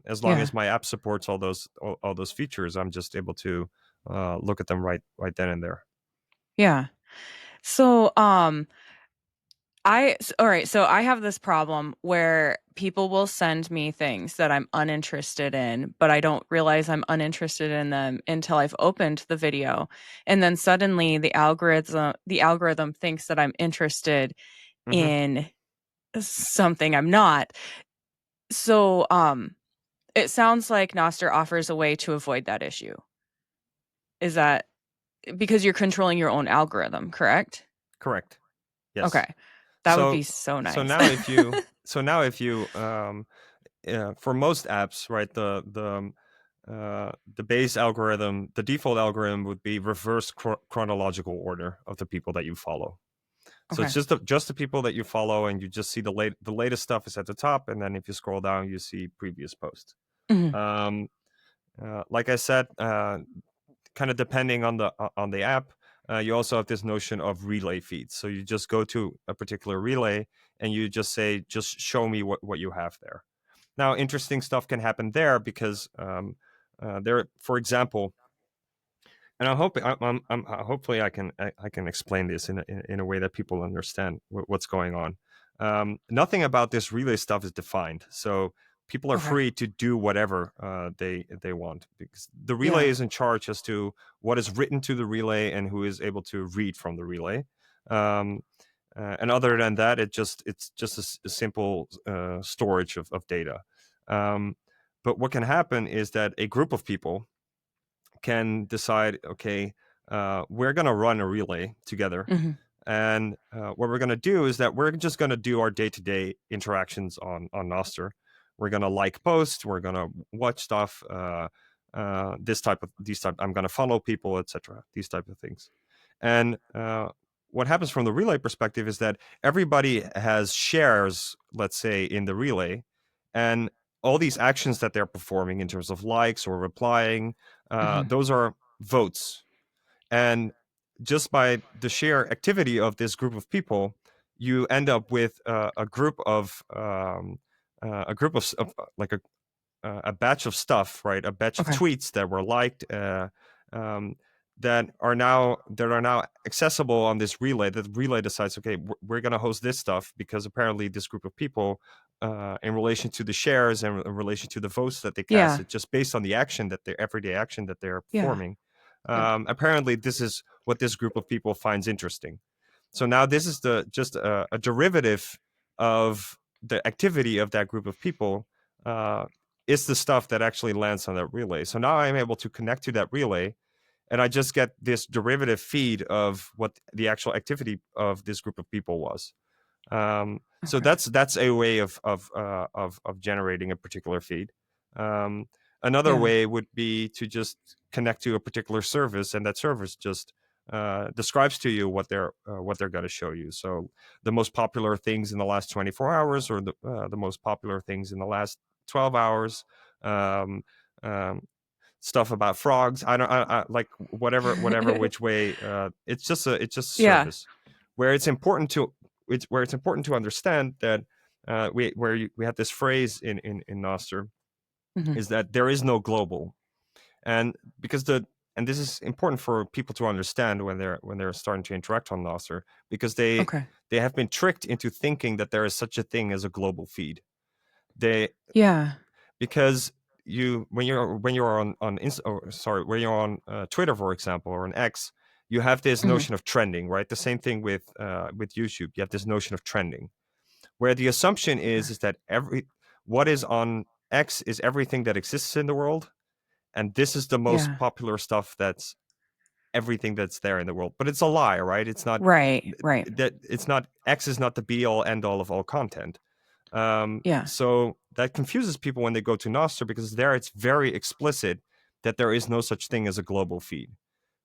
As long Yeah. as my app supports all those features, I'm just able to look at them right then and there. Yeah. So, all right, so I have this problem where people will send me things that I'm uninterested in, but I don't realize I'm uninterested in them until I've opened the video. And then suddenly the algorithm thinks that I'm interested Hmm. in something I'm not. So, it sounds like Nostr offers a way to avoid that issue. Is that because you're controlling your own algorithm, correct? Correct. Yes. Okay. That would So be so so nice. now if you so now if you for most apps, right, the base algorithm, the default algorithm would be reverse chronological order of the people that you follow. So it's Okay. just the people that you follow, and you just see the latest stuff is at the top, and then if you scroll down, you see previous posts. Mhm. Um, like I said, kind of depending on the app, you also have this notion of relay feeds. So you just go to a particular relay, and you just say, just show me what you have there. Now, interesting stuff can happen there, because there, for example, and I'm hoping, hopefully I can explain this in a way that people understand what's going on. Nothing about this relay stuff is defined, so people are Okay. free to do whatever they want, because the relay Yeah. is in charge as to what is written to the relay and who is able to read from the relay. Um, and other than that, it's just a simple storage of data. Um, but what can happen is that a group of people can decide, okay, we're going to run a relay together. Mhm. And what we're going to do is that we're just going to do our day-to-day interactions on Nostr. We're going to like posts, we're going to watch stuff, these type. I'm going to follow people, etc. These type of things. And what happens from the relay perspective is that everybody has shares, let's say, in the relay, and all these actions that they're performing in terms of likes or replying, Mhm. those are votes. And just by the sheer activity of this group of people, you end up with a group of like a batch of stuff, right? A batch of Okay. tweets that were liked, um, that are now accessible on this relay. That relay decides, okay, we're going to host this stuff, because apparently this group of people, in relation to the shares and in relation to the votes that they cast, Yeah. it's just based on the action that their everyday action that they're Yeah. performing. Yeah. Apparently, this is what this group of people finds interesting. So now this is just a derivative of the activity of that group of people. Is the stuff that actually lands on that relay. So now I'm able to connect to that relay, and I just get this derivative feed of what the actual activity of this group of people was. So Okay. that's a way of generating a particular feed. Um, Another Yeah. way would be to just connect to a particular service, and that service just describes to you what they're going to show you. So the most popular things in the last 24 hours, or the most popular things in the last 12 hours. Um, um, Stuff about frogs. I don't I like whatever which way. It's just a Yeah. service where it's important to understand that we have this phrase in Nostr, Mhm. is that there is no global. And because and this is important for people to understand when they're starting to interact on Nostr, because Okay. they have been tricked into thinking that there is such a thing as a global feed. They Yeah. Because when you're on Insta, or sorry, when you're on Twitter, for example, or on X, you have this Mhm. notion of trending, right? The same thing with YouTube. You have this notion of trending, where the assumption is that every what is on X is everything that exists in the world, and this is the most Yeah. popular stuff that's everything that's there in the world. But it's a lie, right? It's not Right, right. that it's not X is not the be all end all of all content. Yeah. So that confuses people when they go to Nostr, because there it's very explicit that there is no such thing as a global feed.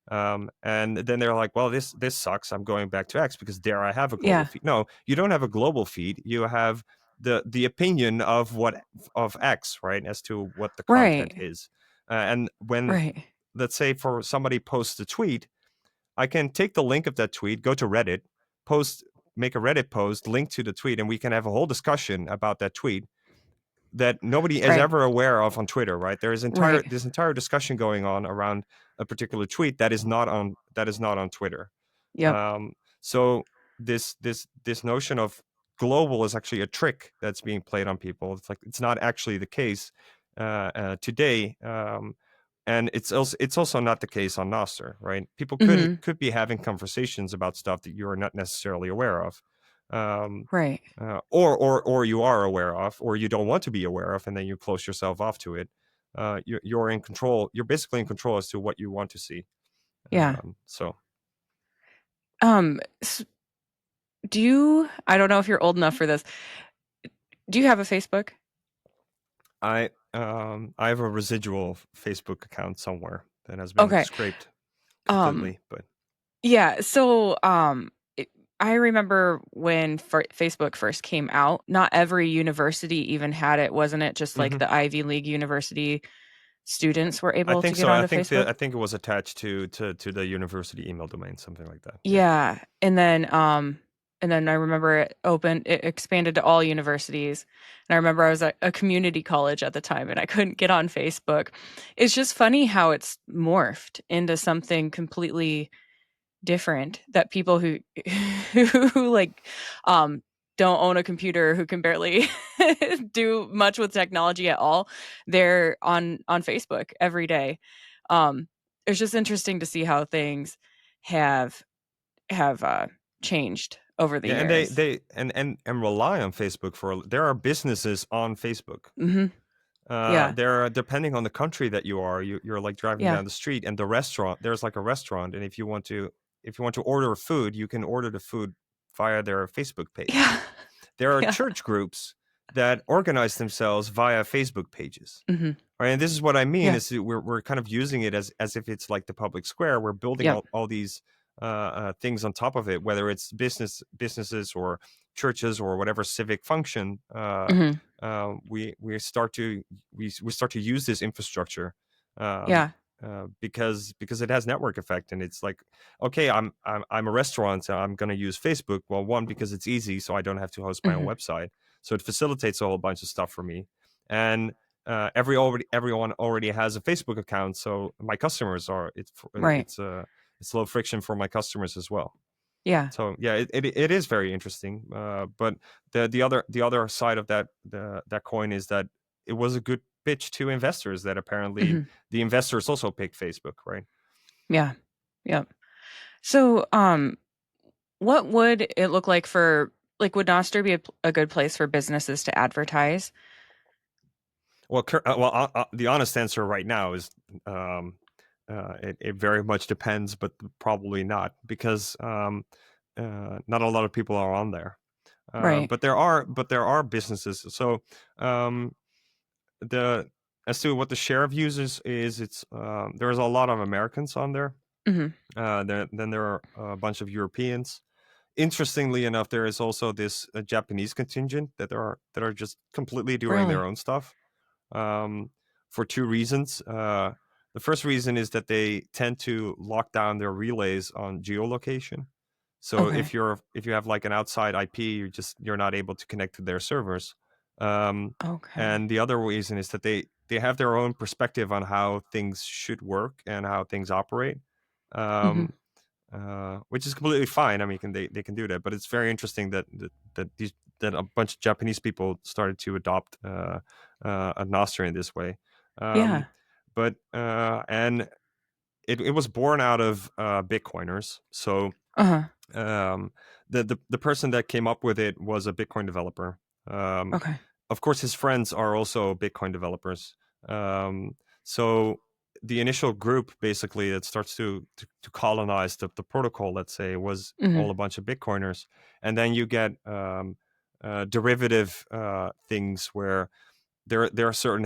And then they're like, well, this sucks. I'm going back to X because there I have a global Yeah. feed. No, you don't have a global feed. You have the opinion of what of X, right, as to what the content Right. is. And when, Right. let's say, for somebody posts a tweet, I can take the link of that tweet, go to Reddit, post, make a Reddit post, link to the tweet, and we can have a whole discussion about that tweet that nobody is Right. ever aware of on Twitter, right? There is entire Right. this entire discussion going on around a particular tweet that is not on Twitter. Yep. Um, so this notion of global is actually a trick that's being played on people. It's like it's not actually the case today, and it's also not the case on Nostr, right? People Mhm. could be having conversations about stuff that you are not necessarily aware of. Um, Right. or you are aware of, or you don't want to be aware of, and then you close yourself off to it. You're in control. You're basically in control as to what you want to see. Yeah. So S do you I don't know if you're old enough for this. Do you have a Facebook? I have a residual Facebook account somewhere that has been Okay. scraped Um, completely, but yeah, so, it I remember when Facebook first came out, not every university even had it. Wasn't it just like hmm the Ivy League university students were I able to think get so. onto Facebook? I think it was attached to the university email domain, something like that. Yeah. Yeah, and then I remember it expanded to all universities, and I remember I was at a community college at the time, and I couldn't get on Facebook. It's just funny how it's morphed into something completely different that people who who, like, um, don't own a computer, who can barely do much with technology at all, they're on Facebook every day. Um, it's just interesting to see how things have have changed over the Yeah, and years. and rely on Facebook for. There are businesses on Facebook. Mhm. Yeah. There, depending on the country that you're like driving Yeah. down the street, and the restaurant, there's like a restaurant, and if you want to order food, you can order the food via their Facebook page. Yeah. There are Yeah. church groups that organize themselves via Facebook pages. Mhm. Right, and this is what I mean Yeah. is that we're kind of using it as if it's like the public square. We're building Yep. all these things on top of it, whether it's businesses or churches or whatever civic function. Mhm. We start to we start to use this infrastructure um, Yeah. because it has network effect, and it's like, okay, I'm a restaurant, so I'm going to use Facebook. Well, one, because it's easy, so I don't have to host my own Mhm. website, so it facilitates a whole bunch of stuff for me. And everyone already has a Facebook account, so my customers are Right. it's low friction for my customers as well. Yeah. So yeah, it is very interesting. But the other side of that coin is that it was a good pitch to investors that apparently Mhm. the investors also picked Facebook, right? Yeah. Yep. So, what would it look like for like, would Nostr be a good place for businesses to advertise? Well, the honest answer right now is um, it very much depends, but probably not, because not a lot of people are on there. Right. But there are businesses. So um, the as to what the share of users is, it's there's a lot of Americans on there. Mhm. Then there are a bunch of Europeans. Interestingly enough, there is also this Japanese contingent that are just completely doing their Really? own stuff um, for two reasons. The first reason is that they tend to lock down their relays on geolocation. So Okay. if you have like an outside IP, you're not able to connect to their servers. Okay. And the other reason is that they have their own perspective on how things should work and how things operate. Mhm. Um, which is completely fine. I mean, they can do that, but it's very interesting that a bunch of Japanese people started to adopt a Nostr in this way. Um, Yeah. but and it was born out of Bitcoiners. So Uh-huh. um, the person that came up with it was a Bitcoin developer. Um, Okay. of course, his friends are also Bitcoin developers. Um, so the initial group basically that starts to colonize the protocol, let's say, was Mhm. all a bunch of Bitcoiners, and then you get derivative things where there are certain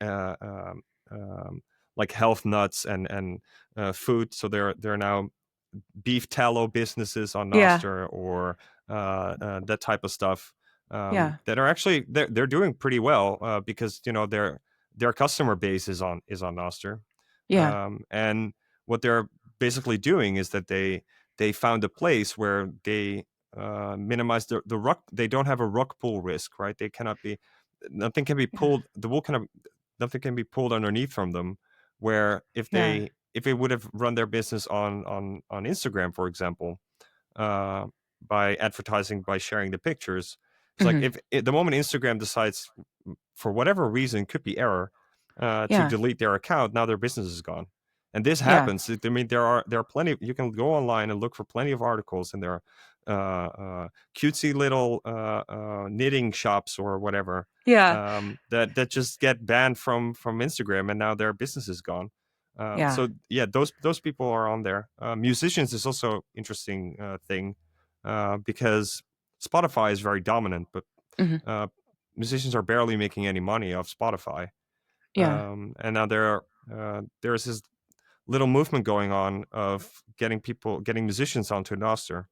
um, like health nuts and food. So there are now beef tallow businesses on Yeah. Nostr or that type of stuff Yeah. that are actually they're doing pretty well because their customer base is on Nostr, Yeah. and what they're basically doing is that they found a place where they minimize the ruck. They don't have a ruck pull risk, right? They cannot be nothing can be Yeah. pulled. The wool cannot nothing can be pulled underneath from them. Where Yeah. if they would have run their business on Instagram, for example, uh, by advertising by sharing the pictures, it's like Mhm. if the moment Instagram decides for whatever reason, could be error, to Yeah. delete their account, now their business is gone. And this Yeah. happens. I mean, there are plenty. You can go online and look for plenty of articles, and there are cutesy little knitting shops or whatever Yeah. that just get banned from Instagram, and now their business is gone. Yeah. So yeah, those people are on there. Musicians is also interesting thing because Spotify is very dominant, but Mhm. uh, musicians are barely making any money off Spotify. Yeah. And now there's this little movement going on of getting musicians onto Nostr,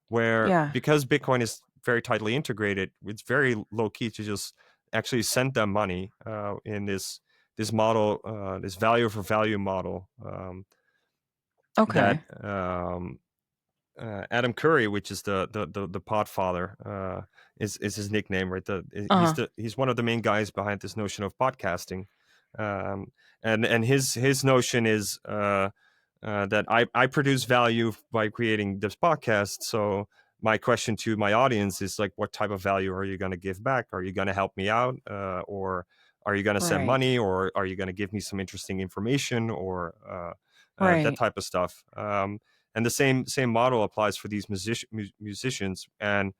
where Yeah. because Bitcoin is very tightly integrated, it's very low key to just actually send them money in this model, this value for value model that Okay. Adam Curry, which is the Podfather, is his nickname, right? Uh-huh. He's one of the main guys behind this notion of podcasting, um, and his notion is that I produce value by creating this podcast. So my question to my audience is like, what type of value are you going to give back? Are you going to help me out, or are you going to send Right. money, or are you going to give me some interesting information, or that Right. type of stuff? And the same model applies for these musicians. And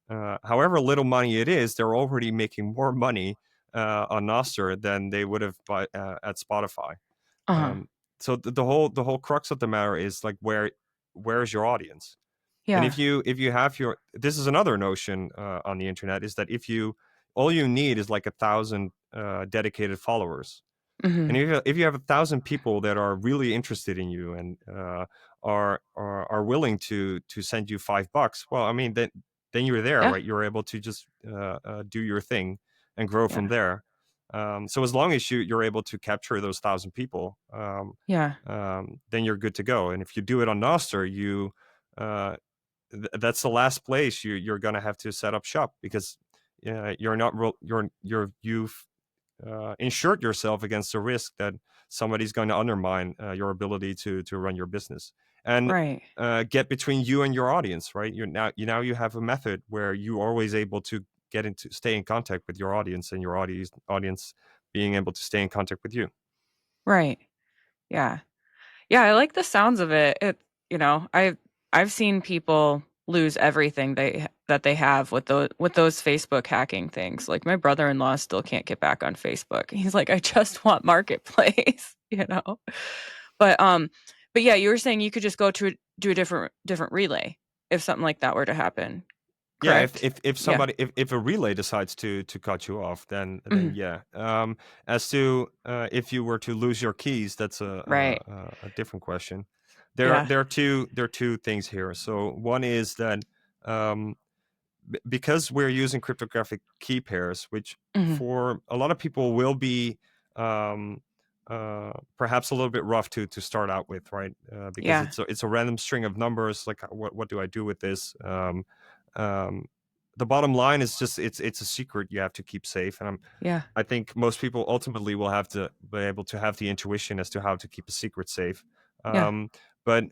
however little money it is, they're already making more money on Nostr than they would have at Spotify. Uh-huh. Um, so the whole crux of the matter is like where's your audience? And Yeah. if you have your this is another notion on the internet is that if you all you need is like 1,000 dedicated followers, and Mhm. if you have 1,000 people that are really interested in you and are willing to send you $5, well, I mean, then you're there, Yeah. right? You're able to just do your thing and grow Yeah. from there. So as long as you're able to capture those 1,000 people, Yeah. then you're good to go. And if you do it on Nostr, uh, that's the last place you're gonna have to set up shop because you're not you've insured yourself against the risk that somebody's going to undermine your ability to run your business and Right. get between you and your audience, right? You have a method where you are always able to stay in contact with your audience, and your audience being able to stay in contact with you. Right. Yeah. Yeah, I like the sounds of it. I've seen people lose everything that they have with those Facebook hacking things. Like my brother-in-law still can't get back on Facebook. He's like, I just want marketplace, you know. But but yeah, you were saying you could just go to do a different relay if something like that were to happen, Yeah, if correct? if if Yeah. somebody if a relay decides to cut you off, then Mhm. yeah. As to if you were to lose your keys, that's Right. a different question. Yeah. There are two things here. So one is that um, because we're using cryptographic key pairs, which Mhm. for a lot of people will be um, perhaps a little bit rough to start out with, right? Because Yeah. it's a random string of numbers. Like, what do I do with this? Um, the bottom line is just it's a secret you have to keep safe, and Yeah. I think most people ultimately will have to be able to have the intuition as to how to keep a secret safe. Yeah. Um, but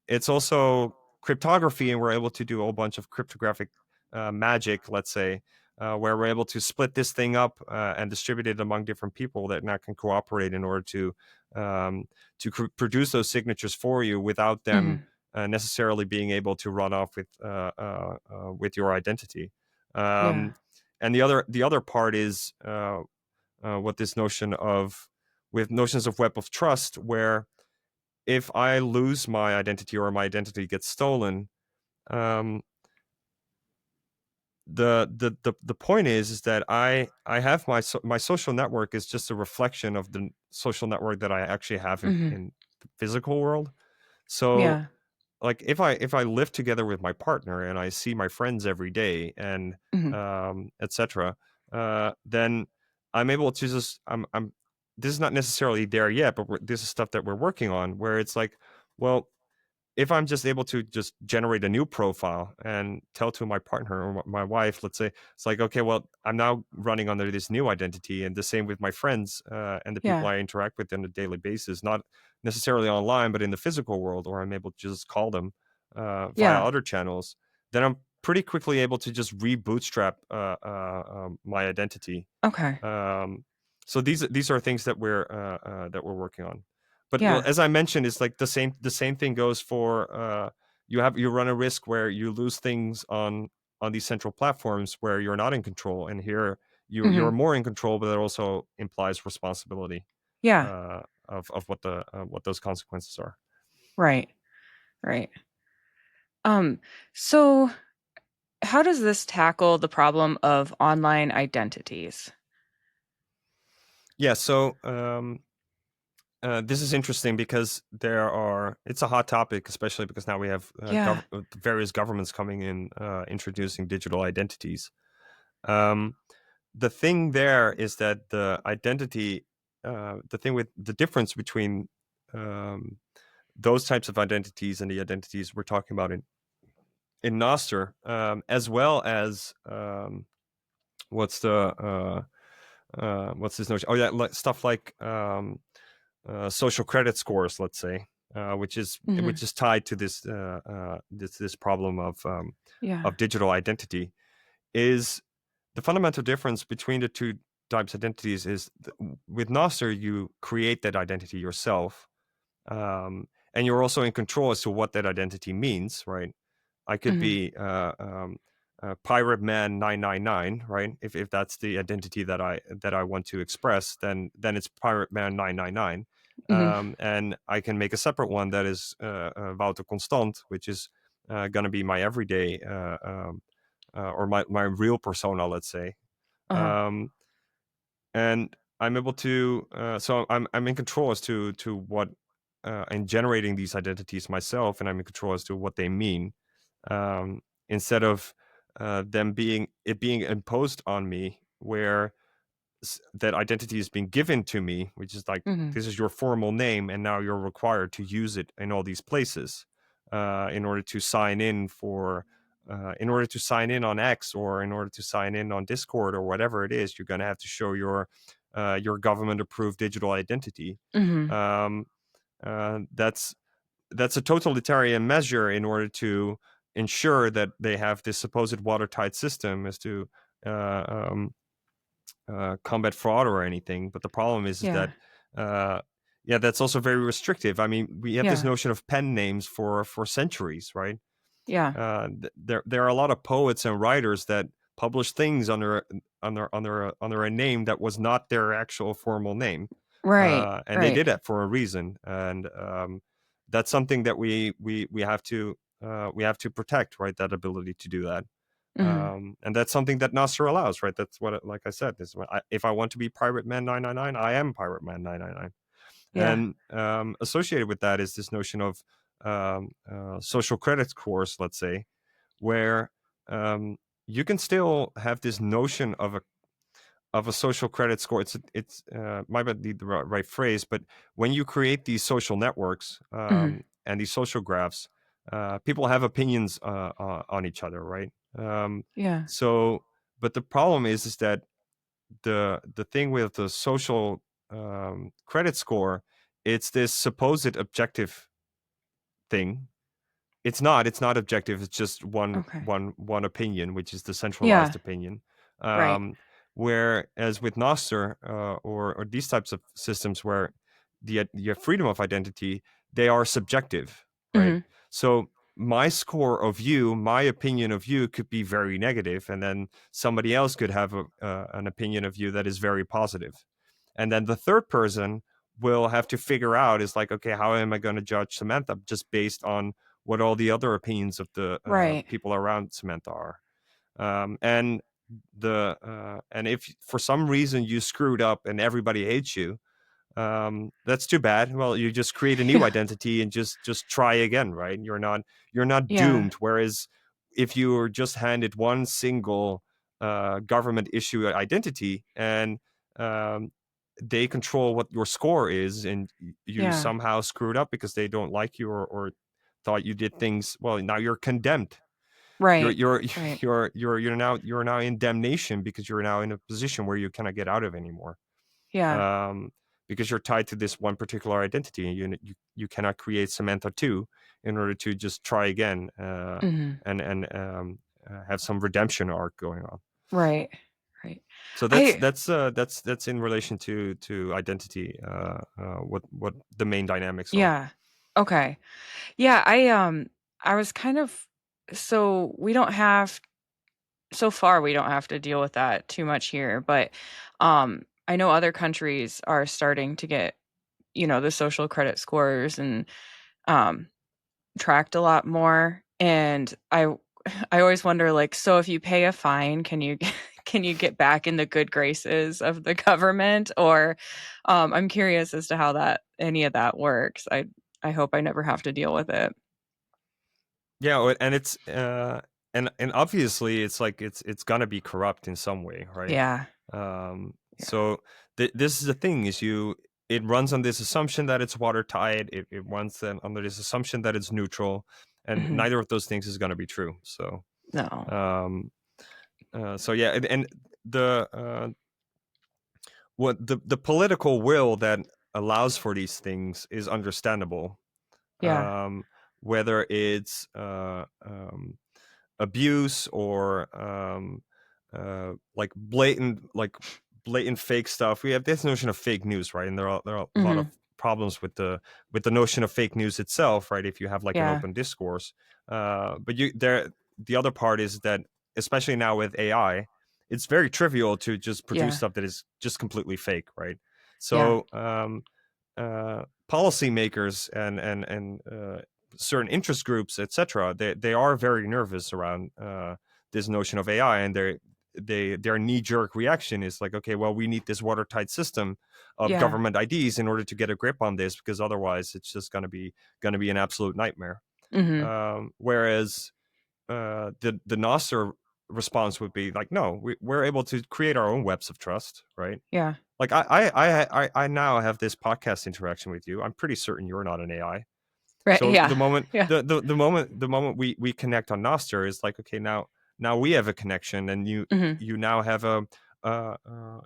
it's also cryptography, and we're able to do a whole bunch of cryptographic magic, let's say, where we're able to split this thing up and distribute it among different people that now can cooperate in order um, to produce those signatures for you without them Mhm. necessarily being able to run off with your identity. Yeah. Um, and the other part is what this notion of with notions of web of trust, where if I lose my identity or my identity gets stolen, um, the point is that I have my social network is just a reflection of the social network that I actually have Mhm. in the physical world. So Yeah. like if I live together with my partner and I see my friends every day and Mhm. etc., then I'm able to just I'm this is not necessarily there yet, but this is stuff that we're working on where it's like, well, if I'm just able to just generate a new profile and tell to my partner or my wife, let's say, it's like, okay, well, I'm now running under this new identity, and the same with my friends and the people Yeah. I interact with on a daily basis, not necessarily online, but in the physical world, or I'm able to just call them via Yeah. other channels. Then I'm pretty quickly able to just rebootstrap my identity. Okay. um, so these are things that we're working on. But well, Yeah. as I mentioned, it's like the same thing goes for you run a risk where you lose things on these central platforms where you're not in control, and here you're Mhm. more in control, but that also implies responsibility Yeah. uh, of what those consequences are. Right. Right. Um, so how does this tackle the problem of online identities? Yeah, so this is interesting because it's a hot topic, especially because now we have Yeah. various governments coming in introducing digital identities. Um, the thing there is that the thing with the difference between um, those types of identities and the identities we're talking about in Nostr, as well as what's the what's this notion? Oh yeah, stuff like social credit scores, let's say, Mhm. which is tied to this problem Yeah. of digital identity. Is the fundamental difference between the two types of identities is with Nostr you create that identity yourself, and you're also in control as to what that identity means, right? I could Mhm. be Pirate Man 999, right? If that's the identity that I want to express, then it's Pirate Man 999, Mhm. and I can make a separate one that is Wouter Constant, which is going to be my everyday or my real persona, let's say. Uh-huh. Um, and I'm able to so I'm in control as to what and generating these identities myself, and I'm in control as to what they mean, instead of them being imposed on me, where that identity is being given to me, which is like, Mhm. this is your formal name, and now you're required to use it in all these places in order to sign in in order to sign in on X, or in order to sign in on Discord, or whatever it is. You're going to have to show your government approved digital identity. Mhm. Um, that's a totalitarian measure in order to ensure that they have this supposed watertight system as to uh, um, combat fraud or anything. But the problem is Yeah. that uh, yeah, that's also very restrictive. I mean, we have this Yeah. notion of pen names for centuries, right? Yeah. There are a lot of poets and writers that publish things under a name that was not their actual formal name, Right. and they Right. did that for a reason. And that's something that we have to protect, right? That ability to do that. Mhm. And that's something that Nostr allows, right? That's like I said, if I want to be Pirate Man 999, I am Pirate Man 999. Yeah. And associated with that is this notion of social credit scores, let's say, where um, you can still have this notion of a social credit score. It's might not be the right phrase, but when you create these social networks Mhm. and these social graphs, people have opinions on each other, right? Um, Yeah. so, but the problem is that the thing with the social credit score, it's this supposed objective thing. It's not objective. It's just one Okay. one one opinion, which is the Yeah. centralized opinion. Right. Um, Whereas with Nostr or these types of systems where your freedom of identity, they are subjective, right? Mhm. So my score of you, my opinion of you could be very negative, and then somebody else could have an opinion of you that is very positive. And then the third person will have to figure out is like, okay, how am I going to judge Samantha just based on what all the other opinions of the Right. people around Samantha are. And and if for some reason you screwed up and everybody hates you, that's too bad. Well, you just create a new Yeah. identity and just try again, right? You're not Yeah. doomed. Whereas if you were just handed one single government issue identity and um, they control what your score is, and you Yeah. somehow screwed up because they don't like you or thought you did things well, now you're condemned. You're Right. you're Right. you're now in damnation because you're now in a position where you cannot get out of anymore, Yeah. um, because you're tied to this one particular identity, and you cannot create Samantha 2 in order to just try again, Mhm. and have some redemption arc going on. Right. Right. So I that's in relation to identity, what the main dynamics are. Yeah. Okay. Yeah, I was kind of so we don't have so far we don't have to deal with that too much here, but I know other countries are starting to get, the social credit scores and um tracked a lot more, and I always wonder, like, so if you pay a fine, can you can you get back in the good graces of the government? Or I'm curious as to how that any of that works. I hope I never have to deal with it. Yeah, and it's and obviously it's like it's gonna be corrupt in some way, right? Yeah. Yeah. So this is the thing: is it runs on this assumption that it's watertight. It runs then under this assumption that it's neutral, and Mhm. neither of those things is gonna be true. So No. um, so yeah, and the what the political will that allows for these things is understandable. Yeah. Whether it's abuse or like blatant fake stuff. We have this notion of fake news, right? And there are a lot of Mhm. problems with the notion of fake news itself, right? If you have like an Yeah. open discourse, but you there the other part is that especially now with AI, it's very trivial to just produce Yeah. stuff that is just completely fake, right? Yeah. So policymakers and certain interest groups, etc., they are very nervous around this notion of AI, and their knee jerk reaction is like, okay, well, we need this watertight system of Yeah. government IDs in order to get a grip on this, because otherwise it's just going to be an absolute nightmare. Mhm. Whereas the Nostr response would be like, no, we're able to create our own webs of trust, right? Yeah. Like I now have this podcast interaction with you. I'm pretty certain you're not an AI. Right. So Yeah. the moment Yeah. the moment we connect on Nostr is like, okay, now we have a connection, and Mhm. you now have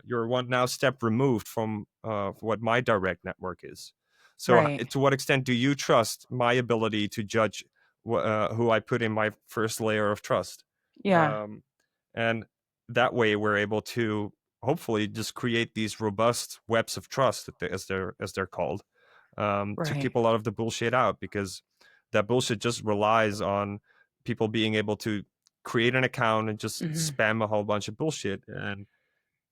you're one now step removed from what my direct network is. So Right. to what extent do you trust my ability to judge who I put in my first layer of trust? Yeah. Um, and that way we're able to hopefully just create these robust webs of trust, as they're called, to Right. keep a lot of the bullshit out, because that bullshit just relies on people being able to create an account and just Mhm. spam a whole bunch of bullshit. And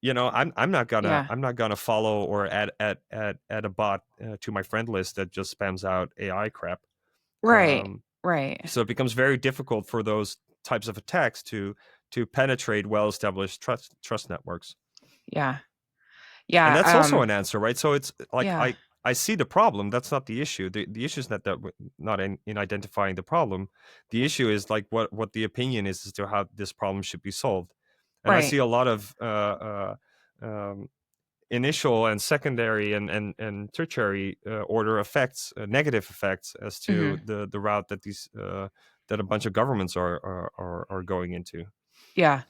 I'm not gonna Yeah. I'm not gonna follow or add a bot to my friend list that just spams out AI crap. Right. um, Right. so it becomes very difficult for those types of attacks to penetrate well established trust networks. Yeah. And Yeah. that's also an answer, right? So it's like Yeah. I see the problem. That's not the issue. The issue is not in identifying the problem. The issue is like what the opinion is as to how this problem should be solved. And I see Right. a lot of um, initial and secondary and tertiary order effects, negative effects, as to Mhm. the route that these that a bunch of governments are going into. Yeah.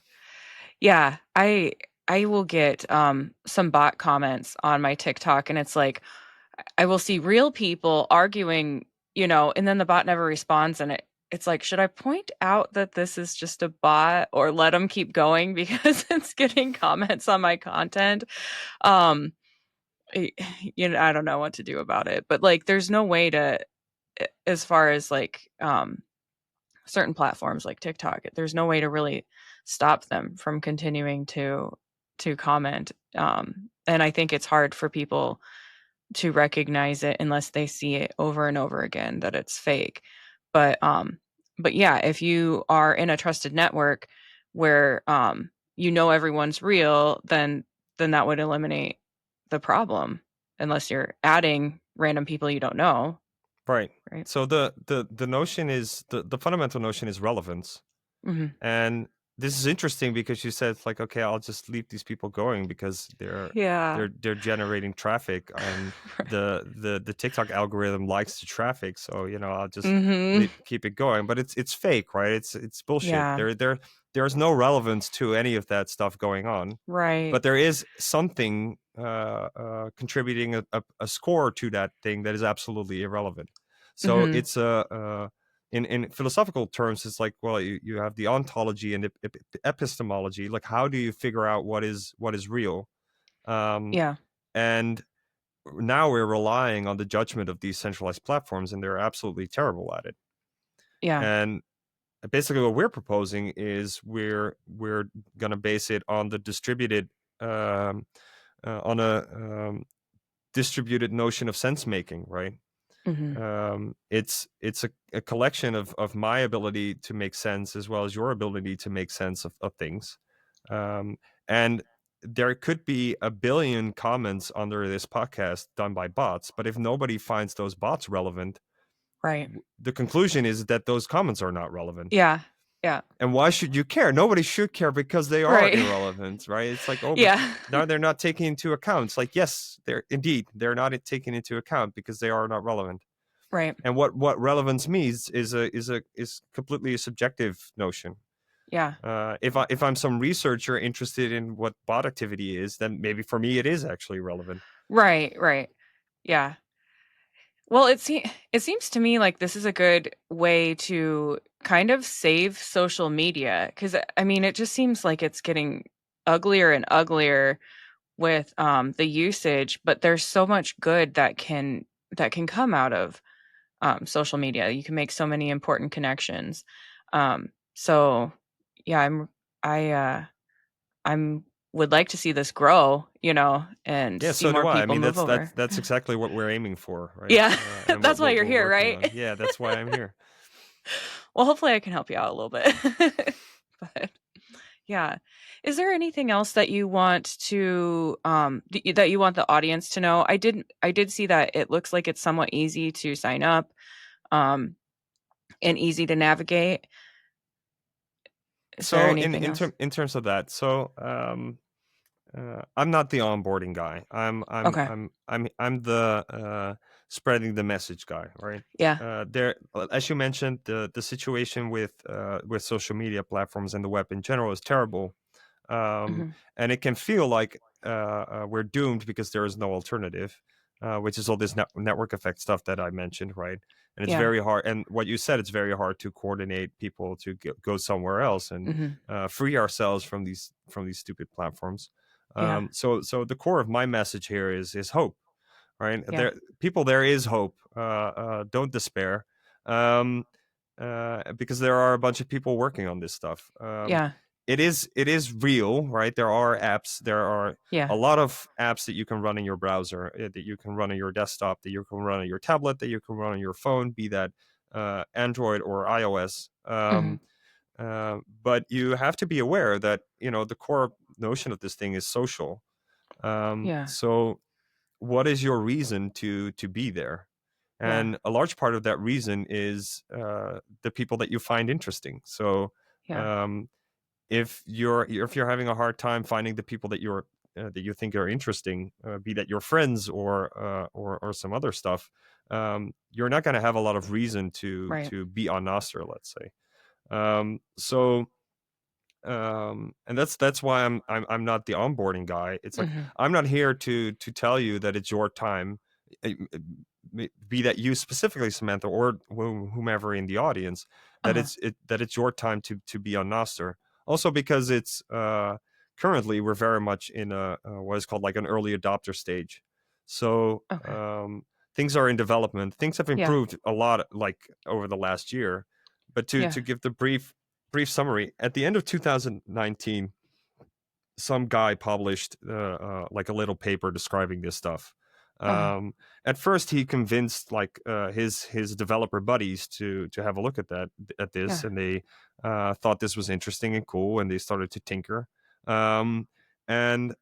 Yeah. I will get some bot comments on my TikTok, and it's like I will see real people arguing, and then the bot never responds, and it's like, should I point out that this is just a bot or let them keep going because it's getting comments on my content? Um, I I don't know what to do about it, but, like, there's no way to as far as, like, certain platforms like TikTok, there's no way to really stop them from continuing to comment, and I think it's hard for people to recognize it unless they see it over and over again that it's fake. But but yeah, if you are in a trusted network where everyone's real, then that would eliminate the problem unless you're adding random people you don't know, Right. right? So the notion is the fundamental notion is relevance. Mhm. And this is interesting because you said like, okay, I'll just leave these people going because they're Yeah. they're generating traffic, and Right. the TikTok algorithm likes the traffic, so I'll just Mhm. keep it going. But it's fake, right? It's bullshit. Yeah. There's no relevance to any of that stuff going on, Right. but there is something contributing a score to that thing that is absolutely irrelevant. So Mhm. it's in philosophical terms, it's like, well, you have the ontology and epistemology. Like, how do you figure out what is real? Um, Yeah. and now we're relying on the judgment of these centralized platforms, and they're absolutely terrible at it. Yeah. And basically, what we're proposing is we're going to base it on the distributed um, on a distributed notion of sense making, right? Mhm. It's a collection of my ability to make sense as well as your ability to make sense of things. And there could be a billion comments under this podcast done by bots, but if nobody finds those bots relevant, Right. the conclusion is that those comments are not relevant. Yeah. Yeah. And why should you care? Nobody should care because they are Right. irrelevant, right? It's like, oh, but Yeah. now they're not taking into account. It's like, yes, they're not taken into account because they are not relevant. Right. And what relevance means is completely a subjective notion. Yeah. If I'm some researcher interested in what bot activity is, then maybe for me it is actually relevant. Right, right. Yeah. Well, it seems to me like this is a good way to kind of save social media because I mean, it just seems like it's getting uglier and uglier with the usage, but there's so much good that can come out of social media. You can make so many important connections. So yeah, I I'm would like to see this grow, and Yeah, see so more do I. I people mean, move over. that's exactly what we're aiming for, right? Yeah, And what that's why what you're we're here, working right? on. Yeah, that's why I'm here. Well, hopefully I can help you out a little bit. But yeah. Is there anything else that you want to that you want the audience to know? I did see that it looks like it's somewhat easy to sign up um and easy to navigate. Is there So anything else? in terms of that, so I'm not the onboarding guy. Okay. I'm the spreading the message guy, right? Yeah. As you mentioned, the situation with social media platforms and the web in general is terrible, Mhm. and it can feel like we're doomed because there is no alternative, which is all this network effect stuff that I mentioned, right? And it's Yeah. very hard. And what you said, it's very hard to coordinate people to go somewhere else and Mhm. free ourselves from these stupid platforms. Yeah. So the core of my message here is hope, right? Yeah. There is hope. Don't despair, um, because there are a bunch of people working on this stuff. Yeah. It is real, right? There are apps. There are a Yeah. lot of apps that you can run in your browser, that you can run on your desktop, that you can run on your tablet, that you can run on your phone, be that Android or iOS. Mhm. But you have to be aware that the core notion of this thing is social. Yeah. So what is your reason to be there? Yeah. And a large part of that reason is the people that you find interesting. So Yeah. um, if you're having a hard time finding the people that you think are interesting, be that your friends or some other stuff, you're not going to have a lot of reason to Right. to be on Nostr, let's say. So and that's why I'm not the onboarding guy. It's like, Mhm. I'm not here to tell you that it's your time. be that you specifically, Samantha, or whomever in the audience, that Uh-huh. that it's your time to be on Nostr. Also because it's currently we're very much in what is called like an early adopter stage. So Okay. things are in development. Things have Yeah. improved a lot, like over the last year. But Yeah. to give the brief summary, at the end of 2019, some guy published like a little paper describing this stuff. Uh-huh. Um, at first, he convinced like his developer buddies to have a look at this, Yeah. and they thought this was interesting and cool, and they started to tinker. Um, and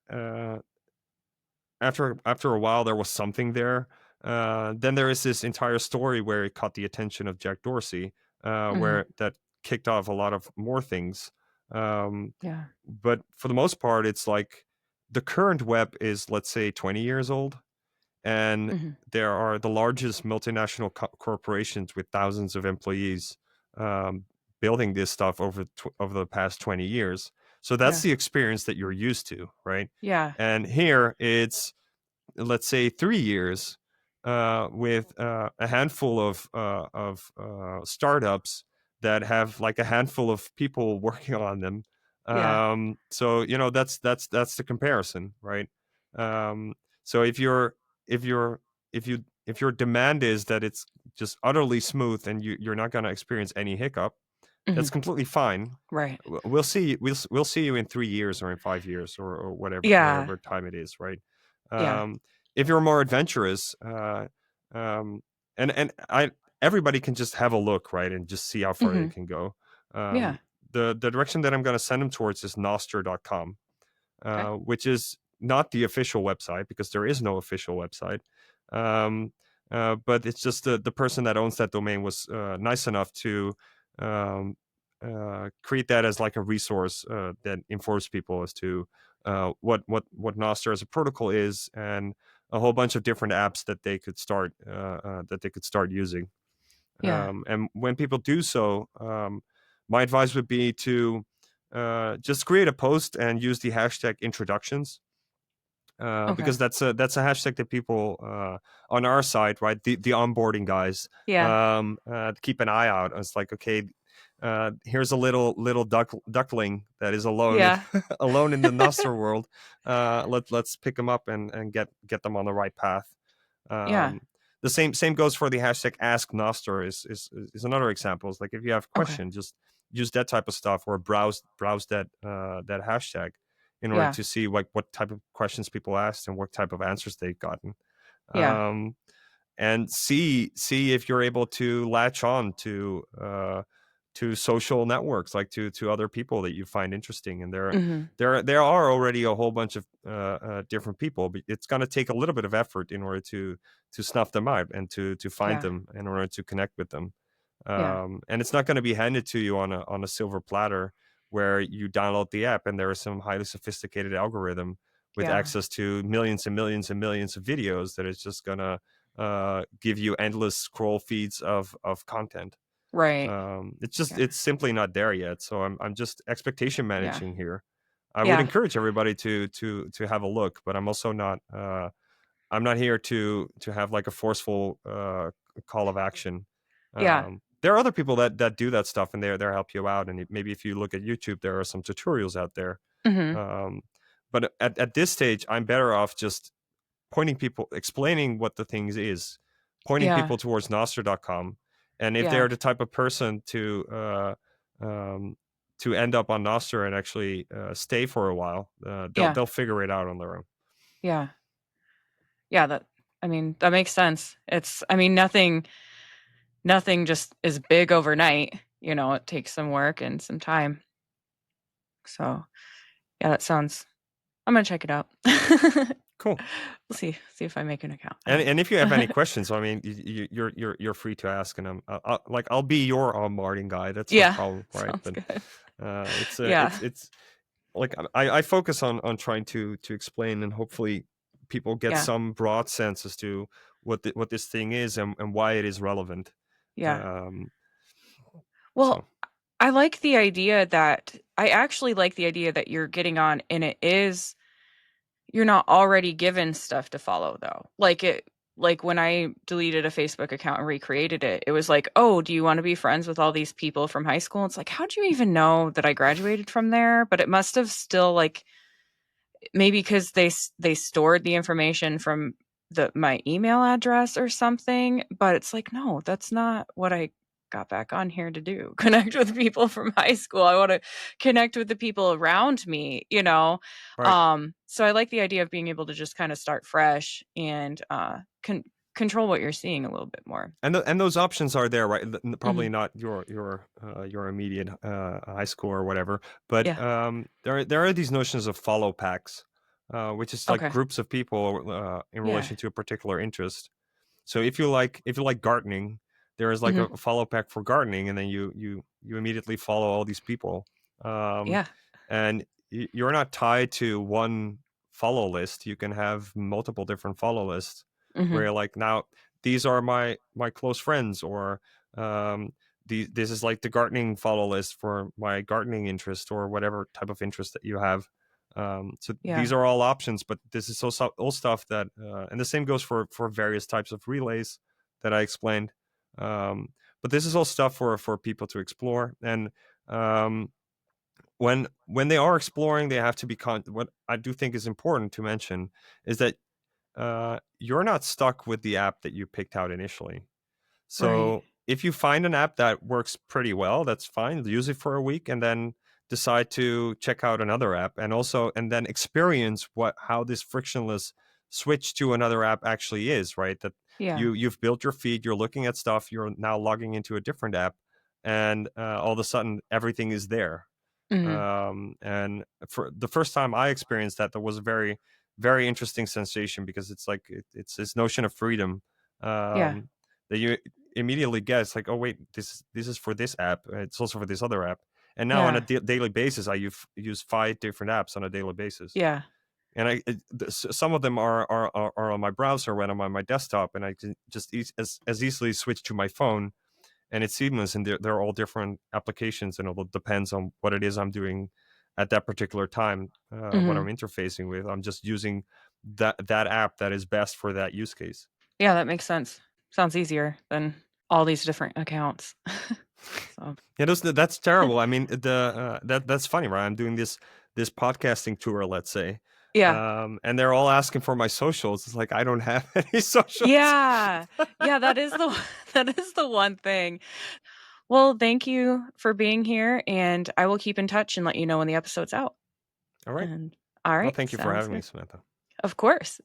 after a while, there was something there. Then there is this entire story where it caught the attention of Jack Dorsey, Mhm. where that kicked off a lot of more things. Um, Yeah. but for the most part, it's like the current web is, let's say, 20 years old, and Mhm. there are the largest multinational corporations with thousands of employees um, building this stuff over the past 20 years. So that's Yeah. the experience that you're used to, right? Yeah. And here it's, let's say, 3 years with a handful of startups that have like a handful of people working on them. Yeah. So that's the comparison, right? Um, so if you're if your demand is that it's just utterly smooth and you're not going to experience any hiccup, that's Mhm. completely fine. Right. We'll see. We'll see you in 3 years or in 5 years or Yeah. whatever time it is, right? Yeah. Um, if you're more adventurous, um, and I everybody can just have a look, right, and just see how far they Mhm. can go. Yeah. The direction that I'm going to send them towards is Nostr.com, Okay. which is not the official website because there is no official website. Um, but it's just the person that owns that domain was nice enough to um, create that as like a resource that informs people as to what Nostr as a protocol is, and a whole bunch of different apps that they could start using. Yeah. And when people do so, my advice would be to just create a post and use the hashtag introductions, Okay. because that's a hashtag that people on our side, right, the onboarding guys, Yeah. keep an eye out. It's like, okay, here's a little duckling that is alone in Yeah. alone in the Nostr world. Let's pick them up and get them on the right path. Yeah. Um, the same goes for the hashtag Ask Nostr is another example. It's like if you have a Okay. question, just use that type of stuff or browse that hashtag in order Yeah. to see like what type of questions people asked and what type of answers they've gotten. Yeah. Um, and see if you're able to latch on to social networks, like to other people that you find interesting. And Mhm. there are already a whole bunch of different people, but it's going to take a little bit of effort in order to snuff them out and to find Yeah. them in order to connect with them. Yeah. And it's not going to be handed to you on a silver platter where you download the app and there is some highly sophisticated algorithm with Yeah. access to millions and millions and millions of videos that is just going to give you endless scroll feeds of content. Right. It's Yeah. simply not there yet. So I'm just expectation Yeah. managing here. I would Yeah. encourage everybody to have a look, but I'm also not I'm not here to have like a forceful call of action. Yeah. There are other people that do that stuff, and they're help you out. And maybe if you look at YouTube, there are some tutorials out there. Mhm. Um, but at this stage, I'm better off just pointing people, explaining what the things is, pointing Yeah. people towards Nostr.com. And if Yeah. they're the type of person um, to end up on Nostr and actually stay for a while, Yeah. they'll figure it out on their own. Yeah. Yeah, that I mean, that makes sense. It's I mean, nothing just is big overnight, it takes some work and some time. So, yeah, that sounds I'm gonna check it out. Cool. We'll see if I make an account. I don't And if you have any know. questions, I mean, you're free to ask, and I'll be your onboarding guy. That's no Yeah, problem, right? sounds But good. Yeah. it's like I focus on trying to explain, and hopefully people get Yeah. some broad sense as to what this thing is and why it is relevant. Yeah. Um, Well, so I actually like the idea that you're getting on and you're not already given stuff to follow though. Like like when I deleted a Facebook account and recreated it, it was like, "Oh, do you want to be friends with all these people from high school?" It's like, "How'd you even know that I graduated from there?" But it must have still like maybe because they stored the information from my email address or something. But it's like, no, that's not what I got back on here to do. Connect with people from high school. I want to connect with the people around me, you know. Right. So I like the idea of being able to just kind of start fresh and control what you're seeing a little bit more. And those options are there, right? Hmm. Probably not your immediate high school or whatever, but Yeah. there are these notions of follow packs, which is like Okay. groups of people in Yeah. relation to a particular interest. So if you like gardening, there is like Hmm. a follow pack for gardening, and then you immediately follow all these people, um, Yeah. and you're not tied to one follow list. You can have multiple different follow lists where Hmm. you're like, now these are my close friends, or um, this is like the gardening follow list for my gardening interest or whatever type of interest that you have. So these Yeah. are all options, but this is all stuff that, and the same goes for various types of relays that I explained. Um, but this is all stuff for people to explore, and um, when they are exploring, they have to be what I do think is important to mention is that you're not stuck with the app that you picked out initially. Right. So if you find an app that works pretty well, that's fine. Use it for a week and then decide to check out another app, and then experience what how this frictionless switch to another app actually is, right? That Yeah. you've built your feed, you're looking at stuff, you're now logging into a different app, and all of a sudden everything is there. Hmm. And for the first time I experienced that, that was a very, very interesting sensation, because it's like it's this notion of freedom, Yeah. um, that you immediately get. It's like, oh wait, this is for this app. It's also for this other app. And now on a Yeah. daily basis, I use 5 different apps on a daily basis, Yeah. and some of them are on my browser when I'm on my desktop, and I can just as easily switch to my phone, and it's seamless, and they're all different applications, and it all depends on what it is I'm doing at that particular time, what I'm Hmm. interfacing with. I'm just using that app that is best for that use case. Yeah, that makes sense. Sounds easier than all these different accounts. So, Yeah, that's terrible. I mean, that's funny, right? I'm doing this podcasting tour, let's say, yeah. and they're all asking for my socials. It's like I don't have any socials. Yeah. Yeah, that is the that is the one thing. Well, thank you for being here, and I will keep in touch and let you know when the episode's out. All right. And all Well, right, thank you for sounds having me, good. Samantha. Of course.